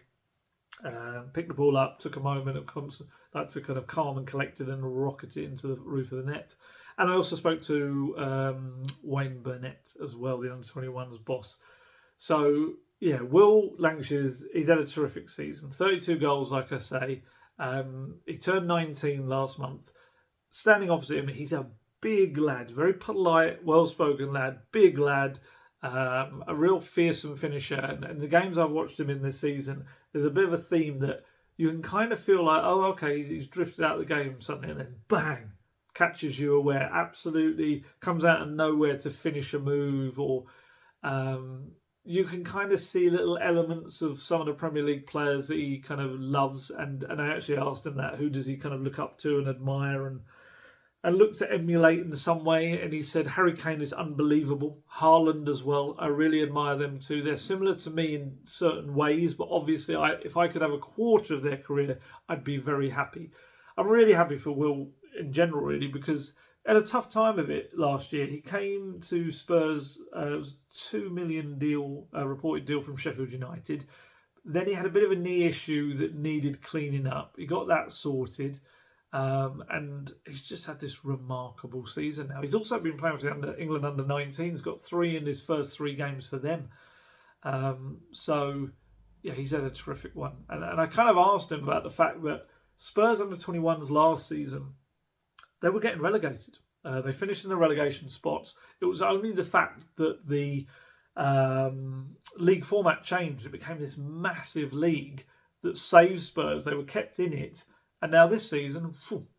Picked the ball up, took a moment to kind of calm and collected and rocket it into the roof of the net. And I also spoke to Wayne Burnett as well, the under-21's boss. So yeah, Will Lancashire's, he's had a terrific season. 32 goals, like I say. He turned 19 last month. Standing opposite him, he's a big lad, very polite, well-spoken lad, big lad, a real fearsome finisher. And the games I've watched him in this season, there's a bit of a theme that you can kind of feel like, oh, okay, he's drifted out of the game suddenly, and then bang, catches you aware, absolutely comes out of nowhere to finish a move, or you can kind of see little elements of some of the Premier League players that he kind of loves. And I actually asked him that, who does he kind of look up to and admire and look to emulate in some way? And he said Harry Kane is unbelievable. Haaland as well. I really admire them too. They're similar to me in certain ways, but obviously if I could have a quarter of their career, I'd be very happy. I'm really happy for Will in general, really, because at a tough time of it last year, he came to Spurs. It was a $2 million deal, reported deal from Sheffield United. Then he had a bit of a knee issue that needed cleaning up. He got that sorted, and he's just had this remarkable season now. He's also been playing for the England under-19s. Got 3 in his first 3 games for them. So, yeah, he's had a terrific one. And I kind of asked him about the fact that Spurs under 21s last season, they were getting relegated. They finished in the relegation spots. It was only the fact that the league format changed. It became this massive league that saved Spurs. They were kept in it. And now this season,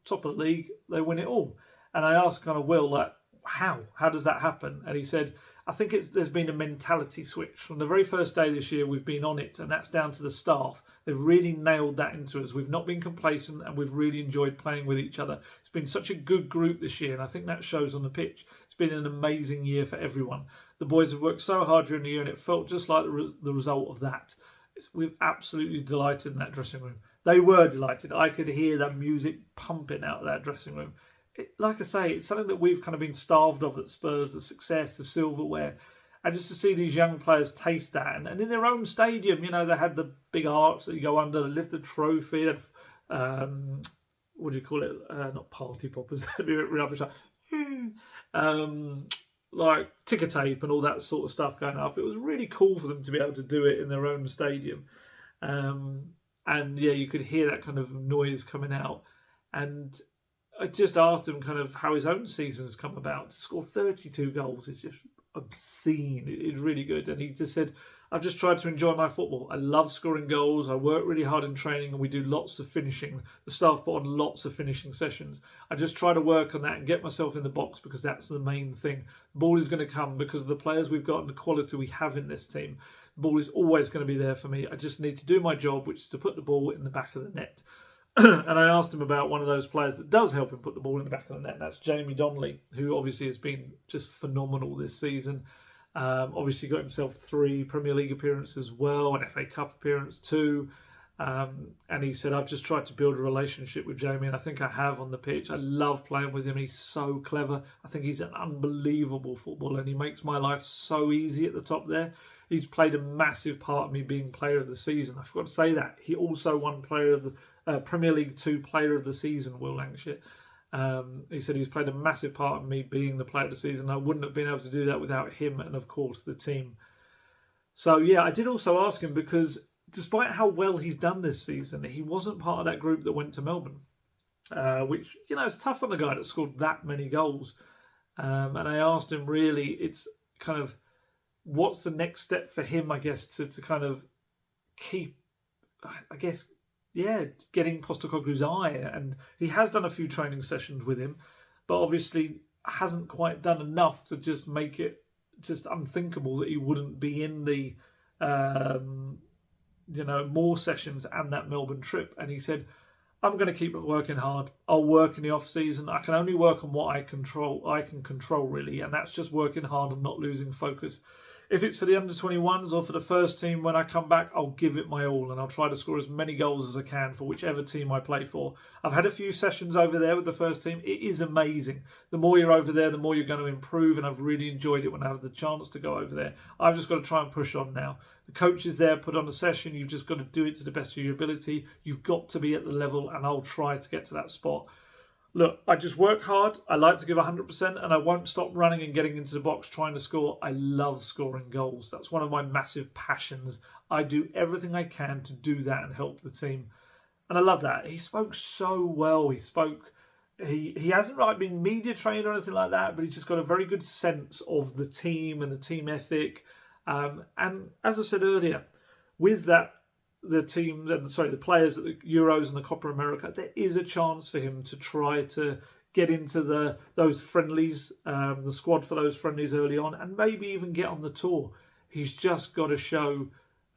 top of the league, they win it all. And I asked kind of Will, like, how? How does that happen? And he said, I think there's been a mentality switch. From the very first day this year, we've been on it, and that's down to the staff. They've really nailed that into us. We've not been complacent, and we've really enjoyed playing with each other. It's been such a good group this year, and I think that shows on the pitch. It's been an amazing year for everyone. The boys have worked so hard during the year, and it felt just like the result of that. We're absolutely delighted in that dressing room. They were delighted. I could hear that music pumping out of that dressing room. Like I say, it's something that we've kind of been starved of at Spurs, the success, the silverware. And just to see these young players taste that. And in their own stadium, you know, they had the big arch that you go under, they lift the trophy, they had, what do you call it? Not party poppers, that'd be rubbish. Like ticker tape and all that sort of stuff going up. It was really cool for them to be able to do it in their own stadium. And yeah, you could hear that kind of noise coming out. And I just asked him kind of how his own season's come about. To score 32 goals is just obscene. It's really good. And he just said, I've just tried to enjoy my football. I love scoring goals. I work really hard in training and we do lots of finishing. The staff put on lots of finishing sessions. I just try to work on that and get myself in the box because that's the main thing. The ball is going to come because of the players we've got and the quality we have in this team. The ball is always going to be there for me. I just need to do my job, which is to put the ball in the back of the net. And I asked him about one of those players that does help him put the ball in the back of the net. And that's Jamie Donnelly, who obviously has been just phenomenal this season. Obviously got himself 3 Premier League appearances as well, an FA Cup appearance too. And he said, I've just tried to build a relationship with Jamie, and I think I have on the pitch. I love playing with him. He's so clever. I think he's an unbelievable footballer, and he makes my life so easy at the top there. He's played a massive part in me being player of the season. I forgot to say that. He also won player of the Premier League 2 Player of the Season, Will Lancashire. He said he's played a massive part in me being the player of the season. I wouldn't have been able to do that without him and, of course, the team. So, yeah, I did also ask him because despite how well he's done this season, he wasn't part of that group that went to Melbourne, which, you know, it's tough on a guy that scored that many goals. And I asked him, really, it's kind of what's the next step for him, I guess, to kind of keep, I guess, yeah, getting Postecoglou's eye. And he has done a few training sessions with him, but obviously hasn't quite done enough to just make it just unthinkable that he wouldn't be in the, you know, more sessions and that Melbourne trip. And he said, I'm going to keep working hard. I'll work in the off season. I can only work on what I can control really, and that's just working hard and not losing focus. If it's for the under-21s or for the first team, when I come back, I'll give it my all and I'll try to score as many goals as I can for whichever team I play for. I've had a few sessions over there with the first team. It is amazing. The more you're over there, the more you're going to improve, and I've really enjoyed it when I have the chance to go over there. I've just got to try and push on now. The coach is there, put on a session. You've just got to do it to the best of your ability. You've got to be at the level, and I'll try to get to that spot. Look, I just work hard. I like to give 100%, and I won't stop running and getting into the box trying to score. I love scoring goals. That's one of my massive passions. I do everything I can to do that and help the team. And I love that. He spoke so well. He hasn't like been media trained or anything like that, but he's just got a very good sense of the team and the team ethic. And as I said earlier, with that, the players at the Euros and the Copa America, there is a chance for him to try to get into those friendlies, the squad for those friendlies early on, and maybe even get on the tour. He's just got to show,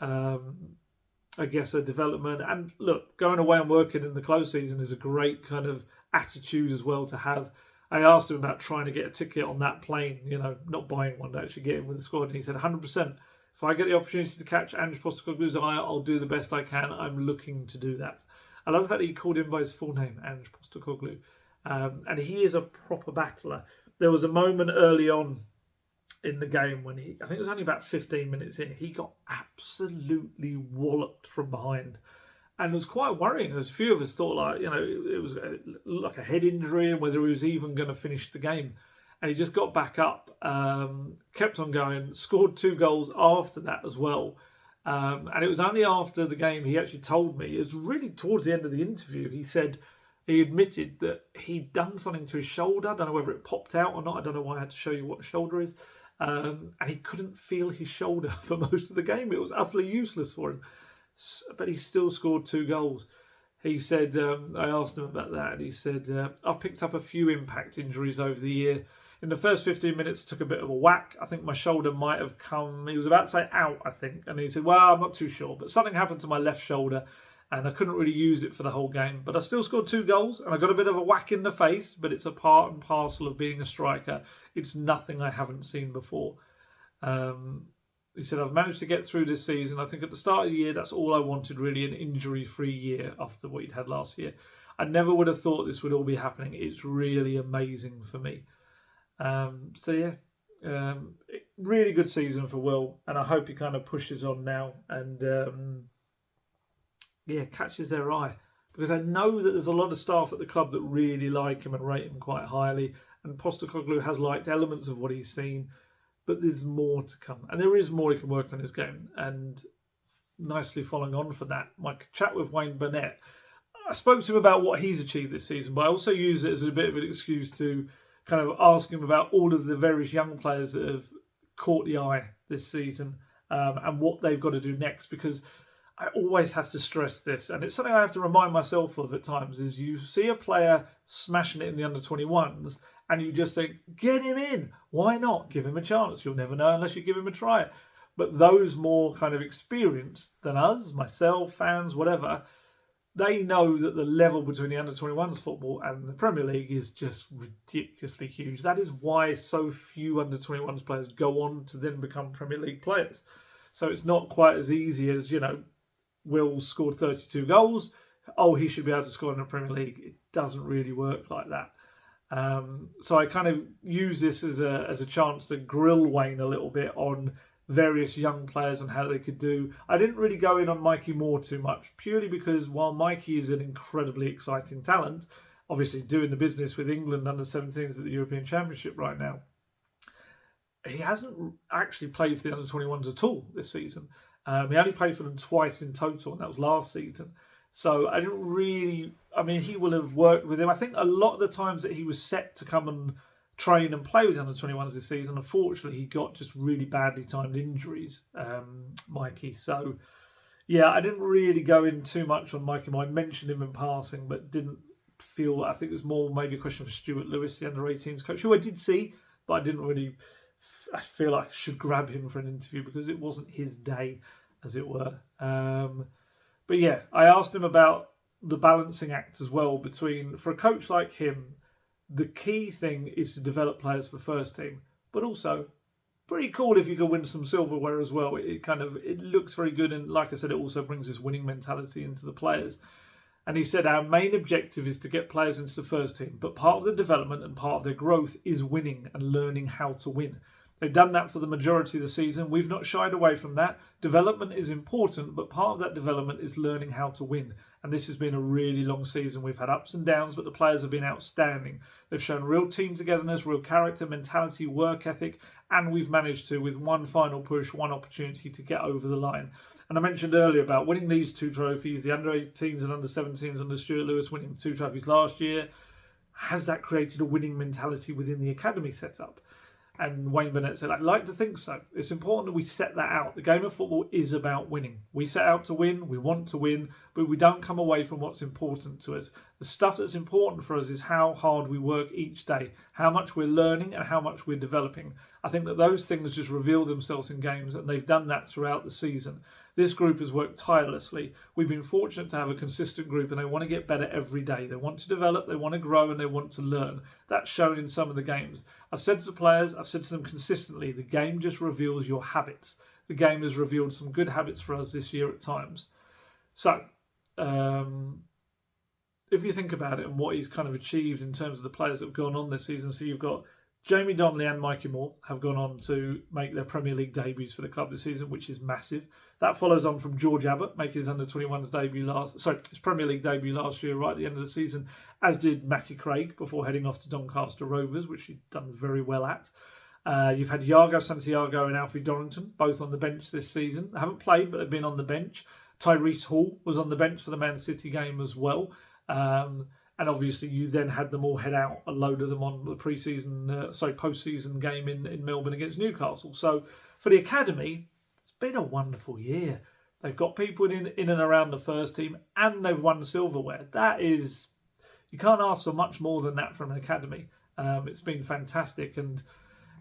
I guess, a development. And look, going away and working in the close season is a great kind of attitude as well to have. I asked him about trying to get a ticket on that plane, you know, not buying one to actually get in with the squad, and he said 100%. If I get the opportunity to catch Ange Postecoglou's eye, I'll do the best I can. I'm looking to do that. I love the fact that he called him by his full name, Ange Postecoglou. And he is a proper battler. There was a moment early on in the game when I think it was only about 15 minutes in, he got absolutely walloped from behind. And it was quite worrying. There's a few of us thought, like, you know, it was like a head injury and whether he was even going to finish the game. and he just got back up, kept on going, scored 2 goals after that as well. And it was only after the game he actually told me, it was really towards the end of the interview, he admitted that he'd done something to his shoulder. I don't know whether it popped out or not. I don't know why I had to show you what a shoulder is. And he couldn't feel his shoulder for most of the game. It was utterly useless for him. But he still scored 2 goals. He said, I asked him about that, and he said, I've picked up a few impact injuries over the year. In the first 15 minutes, I took a bit of a whack. I think my shoulder might have come, he was about to say out, I think. And he said, well, I'm not too sure. But something happened to my left shoulder, and I couldn't really use it for the whole game. But I still scored 2 goals, and I got a bit of a whack in the face, but it's a part and parcel of being a striker. It's nothing I haven't seen before. He said, I've managed to get through this season. I think at the start of the year, that's all I wanted, really, an injury-free year after what he'd had last year. I never would have thought this would all be happening. It's really amazing for me. Really good season for Will, and I hope he kind of pushes on now and, catches their eye. Because I know that there's a lot of staff at the club that really like him and rate him quite highly, and Postecoglou has liked elements of what he's seen. But there's more to come. And there is more he can work on his game. And nicely following on for that, my chat with Wayne Burnett, I spoke to him about what he's achieved this season, but I also use it as a bit of an excuse to kind of ask him about all of the various young players that have caught the eye this season and what they've got to do next. Because I always have to stress this, and it's something I have to remind myself of at times, is you see a player smashing it in the under-21s, and you just think, get him in. Why not? Give him a chance. You'll never know unless you give him a try. But those more kind of experienced than us, myself, fans, whatever, they know that the level between the under-21s football and the Premier League is just ridiculously huge. That is why so few under-21s players go on to then become Premier League players. So it's not quite as easy as, Will scored 32 goals. Oh, he should be able to score in the Premier League. It doesn't really work like that. So I kind of use this as a chance to grill Wayne a little bit on various young players and how they could do. I didn't really go in on Mikey Moore too much, purely because while Mikey is an incredibly exciting talent, obviously doing the business with England under-17s at the European Championship right now, he hasn't actually played for the under-21s at all this season. He only played for them twice in total, and that was last season. So I didn't really... he will have worked with him. I think a lot of the times that he was set to come and train and play with the under-21s this season, unfortunately, he got just really badly timed injuries, Mikey. So, yeah, I didn't really go in too much on Mikey. I mentioned him in passing, but didn't feel... I think it was more maybe a question for Stuart Lewis, the under-18s coach, who I did see, but I didn't really... I feel like I should grab him for an interview because it wasn't his day, as it were. But yeah, I asked him about the balancing act as well between, for a coach like him, the key thing is to develop players for the first team, but also pretty cool if you can win some silverware as well. It looks very good, and like I said, it also brings this winning mentality into the players. And he said our main objective is to get players into the first team, but part of the development and part of their growth is winning and learning how to win. They've done that for the majority of the season. We've not shied away from that. Development is important, but part of that development is learning how to win. And this has been a really long season. We've had ups and downs, but the players have been outstanding. They've shown real team togetherness, real character, mentality, work ethic, and we've managed to, with one final push, one opportunity to get over the line. And I mentioned earlier about winning these 2 trophies, the under-18s and under-17s under Stuart Lewis winning 2 trophies last year. Has that created a winning mentality within the academy setup? And Wayne Burnett said, I'd like to think so. It's important that we set that out. The game of football is about winning. We set out to win, we want to win, but we don't come away from what's important to us. The stuff that's important for us is how hard we work each day, how much we're learning and how much we're developing. I think that those things just reveal themselves in games, and they've done that throughout the season. This group has worked tirelessly. We've been fortunate to have a consistent group, and they want to get better every day. They want to develop, they want to grow, and they want to learn. That's shown in some of the games. I've said to the players, I've said to them consistently, the game just reveals your habits. The game has revealed some good habits for us this year at times. So, if you think about it and what he's kind of achieved in terms of the players that have gone on this season, so you've got Jamie Donnelly and Mikey Moore have gone on to make their Premier League debuts for the club this season, which is massive. That follows on from George Abbott making his under-21s debut his Premier League debut last year, right at the end of the season, as did Matty Craig before heading off to Doncaster Rovers, which he'd done very well at. You've had Iago Santiago and Alfie Dorrington, both on the bench this season. They haven't played, but they've been on the bench. Tyrese Hall was on the bench for the Man City game as well. And obviously you then had them all head out, a load of them on the post-season game in Melbourne against Newcastle. So for the academy, it's been a wonderful year. They've got people in and around the first team, and they've won silverware. That is, you can't ask for much more than that from an academy. It's been fantastic.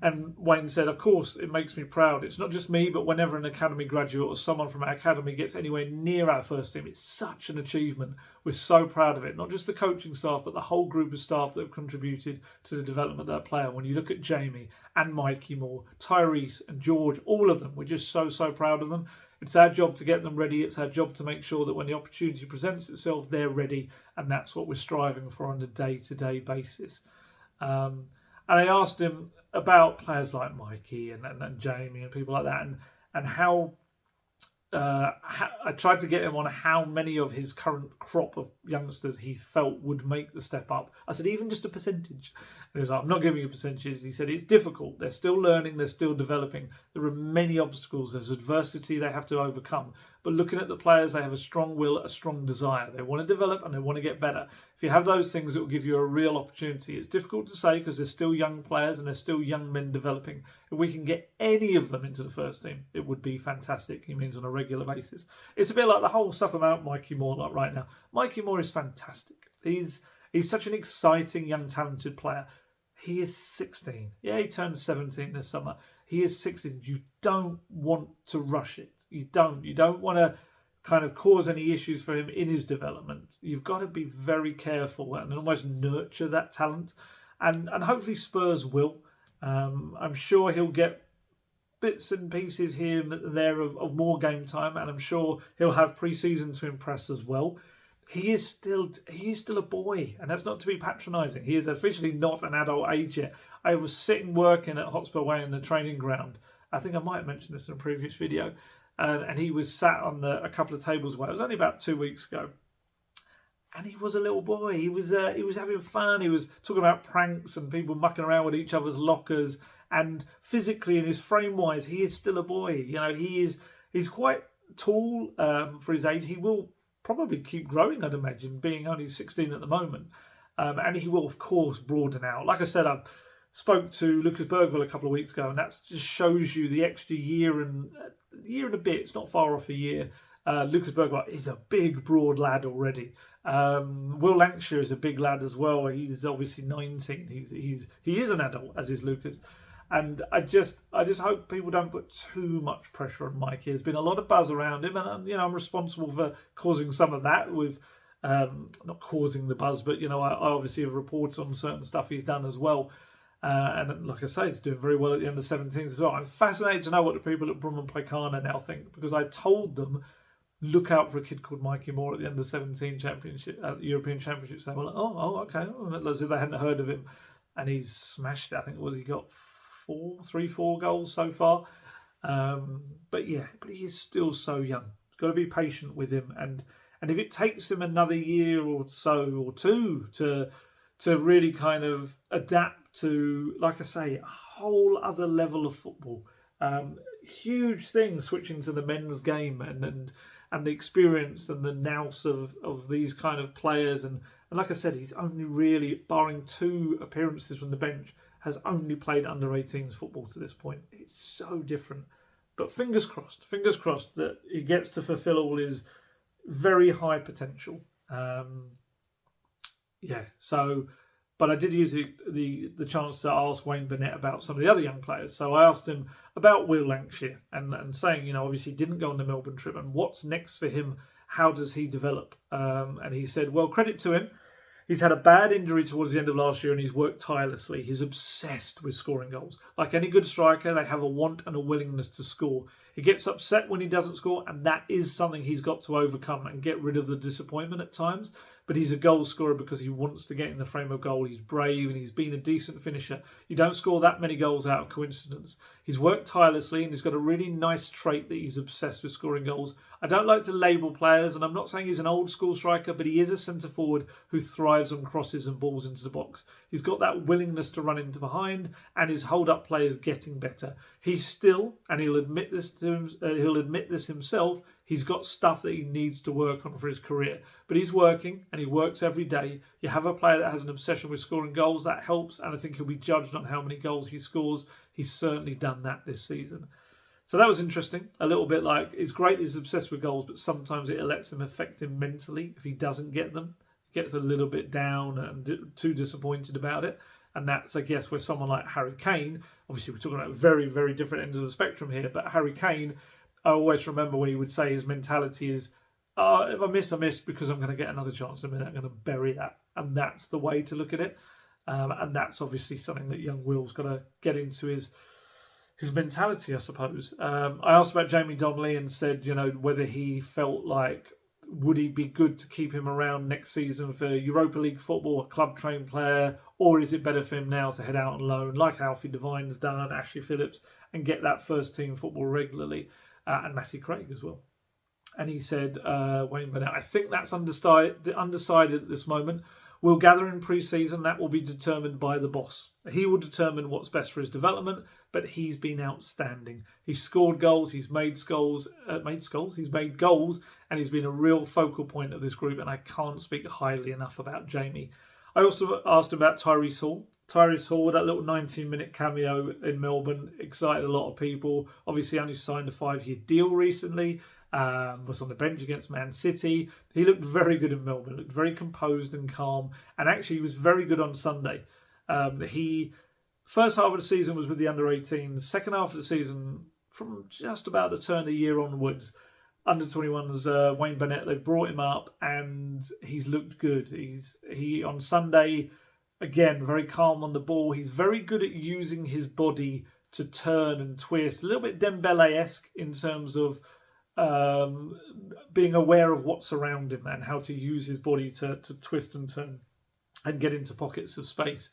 And Wayne said, of course, it makes me proud. It's not just me, but whenever an academy graduate or someone from our academy gets anywhere near our first team, it's such an achievement. We're so proud of it. Not just the coaching staff, but the whole group of staff that have contributed to the development of that player. When you look at Jamie and Mikey Moore, Tyrese and George, all of them, we're just so proud of them. It's our job to get them ready. It's our job to make sure that when the opportunity presents itself, they're ready. And that's what we're striving for on a day-to-day basis. And I asked him about players like Mikey and Jamie and people like that, and how I tried to get him on how many of his current crop of youngsters he felt would make the step up. I said, even just a percentage. And he was like, I'm not giving you percentages. He said, it's difficult. They're still learning. They're still developing. There are many obstacles. There's adversity they have to overcome. But looking at the players, they have a strong will, a strong desire. They want to develop and they want to get better. If you have those things, it will give you a real opportunity. It's difficult to say because they're still young players and they're still young men developing. If we can get any of them into the first team, it would be fantastic. He means on a regular basis. It's a bit like the whole stuff about Mikey Moore like right now. Mikey Moore is fantastic. He's such an exciting, young, talented player. He is 16. Yeah, he turns 17 this summer. He is 16. You don't want to rush it. You don't want to kind of cause any issues for him in his development. You've got to be very careful and almost nurture that talent. And hopefully Spurs will. I'm sure he'll get bits and pieces here and there of more game time, and I'm sure he'll have pre-season to impress as well. He is still a boy, and that's not to be patronising. He is officially not an adult age yet. I was sitting working at Hotspur Way in the training ground. I think I might have mentioned this in a previous video. And he was sat on a couple of tables away. It was only about 2 weeks ago. And he was a little boy. He was having fun. He was talking about pranks and people mucking around with each other's lockers. And physically and his frame-wise, he is still a boy. You know, he's quite tall for his age. He will probably keep growing, I'd imagine, being only 16 at the moment. And he will, of course, broaden out. Like I said, I spoke to Lucas Bergville a couple of weeks ago, and that just shows you the extra year and a bit. It's not far off a year. Lucas Bergville is a big, broad lad already. Will Lancashire is a big lad as well. He's obviously 19. He is an adult, as is Lucas. And I just hope people don't put too much pressure on Mikey. There's been a lot of buzz around him, and I'm responsible for causing some of that with not causing the buzz, but I obviously have reported on certain stuff he's done as well. And like I say, he's doing very well at the under 17s as well. I'm fascinated to know what the people at Brum and Paikana now think, because I told them, look out for a kid called Mikey Moore at the under 17 championship, European Championships. They were like, okay, as if they hadn't heard of him, and he's smashed it. I think he got 4 goals so far. But he is still so young. You've got to be patient with him, and if it takes him another year or so or two to really kind of adapt to, like I say, a whole other level of football. Huge thing switching to the men's game and the experience and the nous of these kind of players. And like I said, he's only really, barring 2 appearances from the bench, has only played under 18s football to this point. It's so different. But fingers crossed that he gets to fulfil all his very high potential. But I did use the chance to ask Wayne Burnett about some of the other young players. So I asked him about Will Lancashire and saying, obviously he didn't go on the Melbourne trip, and what's next for him? How does he develop? And he said, well, credit to him. He's had a bad injury towards the end of last year and he's worked tirelessly. He's obsessed with scoring goals. Like any good striker, they have a want and a willingness to score. He gets upset when he doesn't score, and that is something he's got to overcome and get rid of the disappointment at times. But he's a goal scorer because he wants to get in the frame of goal. He's brave and he's been a decent finisher. You don't score that many goals out of coincidence. He's worked tirelessly and he's got a really nice trait that he's obsessed with scoring goals. I don't like to label players, and I'm not saying he's an old school striker, but he is a centre forward who thrives on crosses and balls into the box. He's got that willingness to run into behind, and his hold up play is getting better. He's still, and he'll admit this himself, he's got stuff that he needs to work on for his career. But he's working, and he works every day. You have a player that has an obsession with scoring goals, that helps, and I think he'll be judged on how many goals he scores. He's certainly done that this season. So that was interesting. A little bit like, it's great he's obsessed with goals, but sometimes it lets him affect him mentally if he doesn't get them. He gets a little bit down and too disappointed about it. And that's, I guess, where someone like Harry Kane, obviously we're talking about very, very different ends of the spectrum here, but Harry Kane, I always remember when he would say his mentality is, if I miss, I miss because I'm going to get another chance in a minute. I'm going to bury that. And that's the way to look at it. And that's obviously something that young Will's got to get into his mentality, I suppose. I asked about Jamie Donnelly and said, whether he felt like, would he be good to keep him around next season for Europa League football, a club-trained player, or is it better for him now to head out on loan, like Alfie Devine's done, Ashley Phillips, and get that first-team football regularly, and Matty Craig as well. And he said, Wayne Bennett, I think that's undecided at this moment. We'll gather in pre-season. That will be determined by the boss. He will determine what's best for his development, but he's been outstanding. He's scored goals, he's made goals, and he's been a real focal point of this group, and I can't speak highly enough about Jamie. I also asked him about Tyrese Hall. Tyrese Hall, that little 19-minute cameo in Melbourne, excited a lot of people. Obviously only signed a 5-year deal recently. Was on the bench against Man City. He looked very good in Melbourne, looked very composed and calm, and actually he was very good on Sunday. He first half of the season was with the under-18s, second half of the season, from just about the turn of the year onwards, under-21s, Wayne Bennett, they've brought him up and he's looked good. He on Sunday, again, very calm on the ball. He's very good at using his body to turn and twist, a little bit Dembele-esque in terms of being aware of what's around him and how to use his body to twist and turn and get into pockets of space.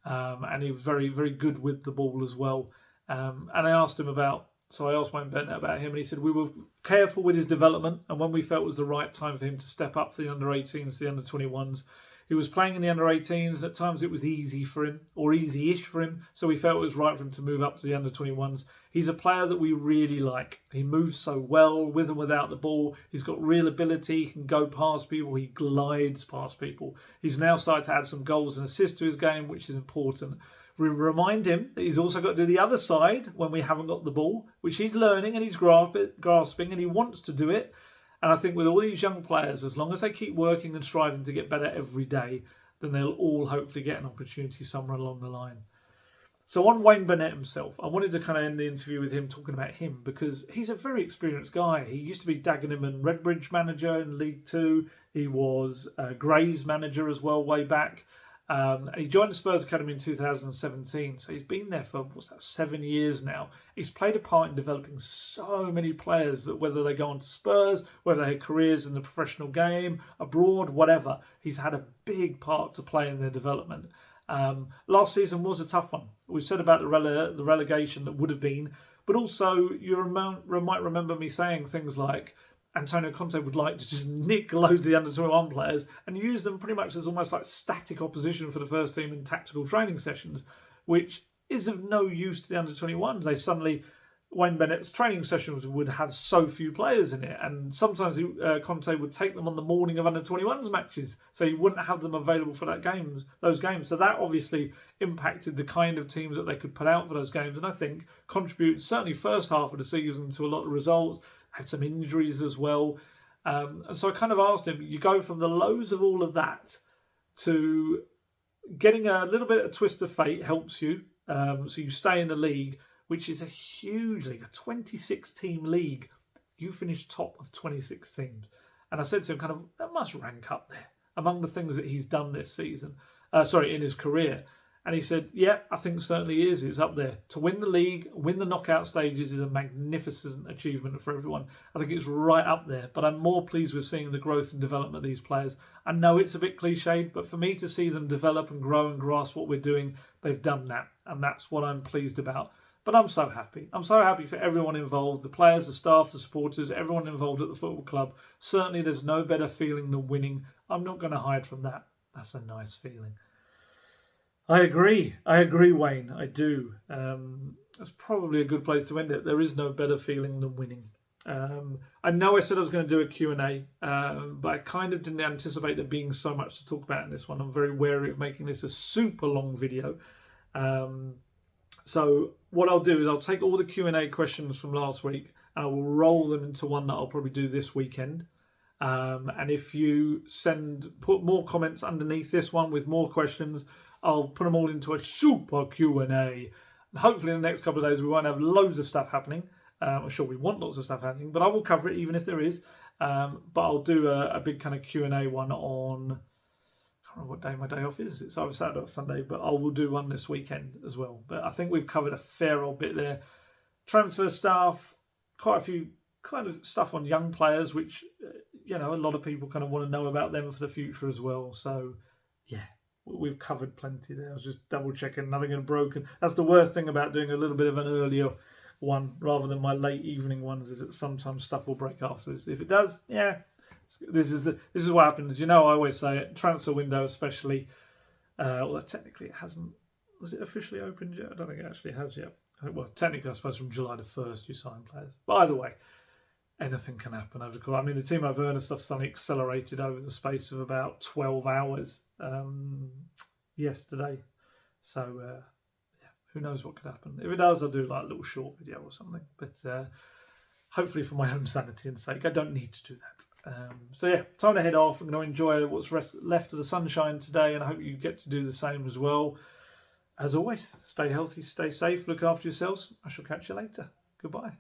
And he was very, very good with the ball as well. And I asked Wayne Bennett about him, and he said we were careful with his development, and when we felt it was the right time for him to step up to the under-18s, the under-21s, he was playing in the under-18s, and at times it was easy for him, or easy-ish for him, so we felt it was right for him to move up to the under-21s. He's a player that we really like. He moves so well, with and without the ball. He's got real ability, he can go past people, he glides past people. He's now started to add some goals and assists to his game, which is important. We remind him that he's also got to do the other side when we haven't got the ball, which he's learning and he's grasping, and he wants to do it. And I think with all these young players, as long as they keep working and striving to get better every day, then they'll all hopefully get an opportunity somewhere along the line. So on Wayne Bennett himself, I wanted to kind of end the interview with him talking about him because he's a very experienced guy. He used to be Dagenham and Redbridge manager in League Two. He was Gray's manager as well way back. And he joined the Spurs Academy in 2017, so he's been there for 7 years now. He's played a part in developing so many players that whether they go on to Spurs, whether they have careers in the professional game, abroad, whatever, he's had a big part to play in their development. Last season was a tough one. We said about the relegation that would have been, but also you might remember me saying things like Antonio Conte would like to just nick loads of the under-21 players and use them pretty much as almost like static opposition for the first team in tactical training sessions, which is of no use to the under-21s. Wayne Bennett's training sessions would have so few players in it, and sometimes Conte would take them on the morning of under-21s matches, so he wouldn't have them available for those games. So that obviously impacted the kind of teams that they could put out for those games, and I think contributed certainly first half of the season to a lot of results. Had some injuries as well. And so I kind of asked him, you go from the lows of all of that to getting a little bit of twist of fate helps you. So you stay in the league, which is a huge league, a 26-team league. You finished top of 26 teams. And I said to him, that must rank up there among the things that he's done this season. In his career. And he said, yeah, I think certainly is. It's up there. To win the league, win the knockout stages is a magnificent achievement for everyone. I think it's right up there. But I'm more pleased with seeing the growth and development of these players. I know it's a bit cliched, but for me to see them develop and grow and grasp what we're doing, they've done that. And that's what I'm pleased about. But I'm so happy. I'm so happy for everyone involved, the players, the staff, the supporters, everyone involved at the football club. Certainly there's no better feeling than winning. I'm not going to hide from that. That's a nice feeling. I agree, Wayne. I do. That's probably a good place to end it. There is no better feeling than winning. I know I said I was going to do a Q&A, but I kind of didn't anticipate there being so much to talk about in this one. I'm very wary of making this a super long video. So what I'll do is I'll take all the Q&A questions from last week and I will roll them into one that I'll probably do this weekend. And if you put more comments underneath this one with more questions, I'll put them all into a super Q&A. And hopefully in the next couple of days we won't have loads of stuff happening. I'm sure we want lots of stuff happening, but I will cover it even if there is. But I'll do a big kind of Q&A one on, I can't remember what day my day off is. It's either Saturday or Sunday, but I will do one this weekend as well. But I think we've covered a fair old bit there. Transfer staff, quite a few kind of stuff on young players, which, a lot of people kind of want to know about them for the future as well. So, yeah. We've covered plenty there. I was just double checking, nothing had broken. That's the worst thing about doing a little bit of an earlier one rather than my late evening ones, is that sometimes stuff will break afterwards. If it does, yeah, this is what happens. I always say it. Transfer window, especially. Although technically it hasn't. Was it officially opened yet? I don't think it actually has yet. Well, technically, I suppose from July the 1st you sign players. But either way, anything can happen over the course. I mean, the Timo Werner stuff's done accelerated over the space of about 12 hours yesterday. So, who knows what could happen. If it does, I'll do like a little short video or something. But hopefully for my own sanity and sake, I don't need to do that. So, yeah, time to head off. I'm going to enjoy what's left of the sunshine today, and I hope you get to do the same as well. As always, stay healthy, stay safe, look after yourselves. I shall catch you later. Goodbye.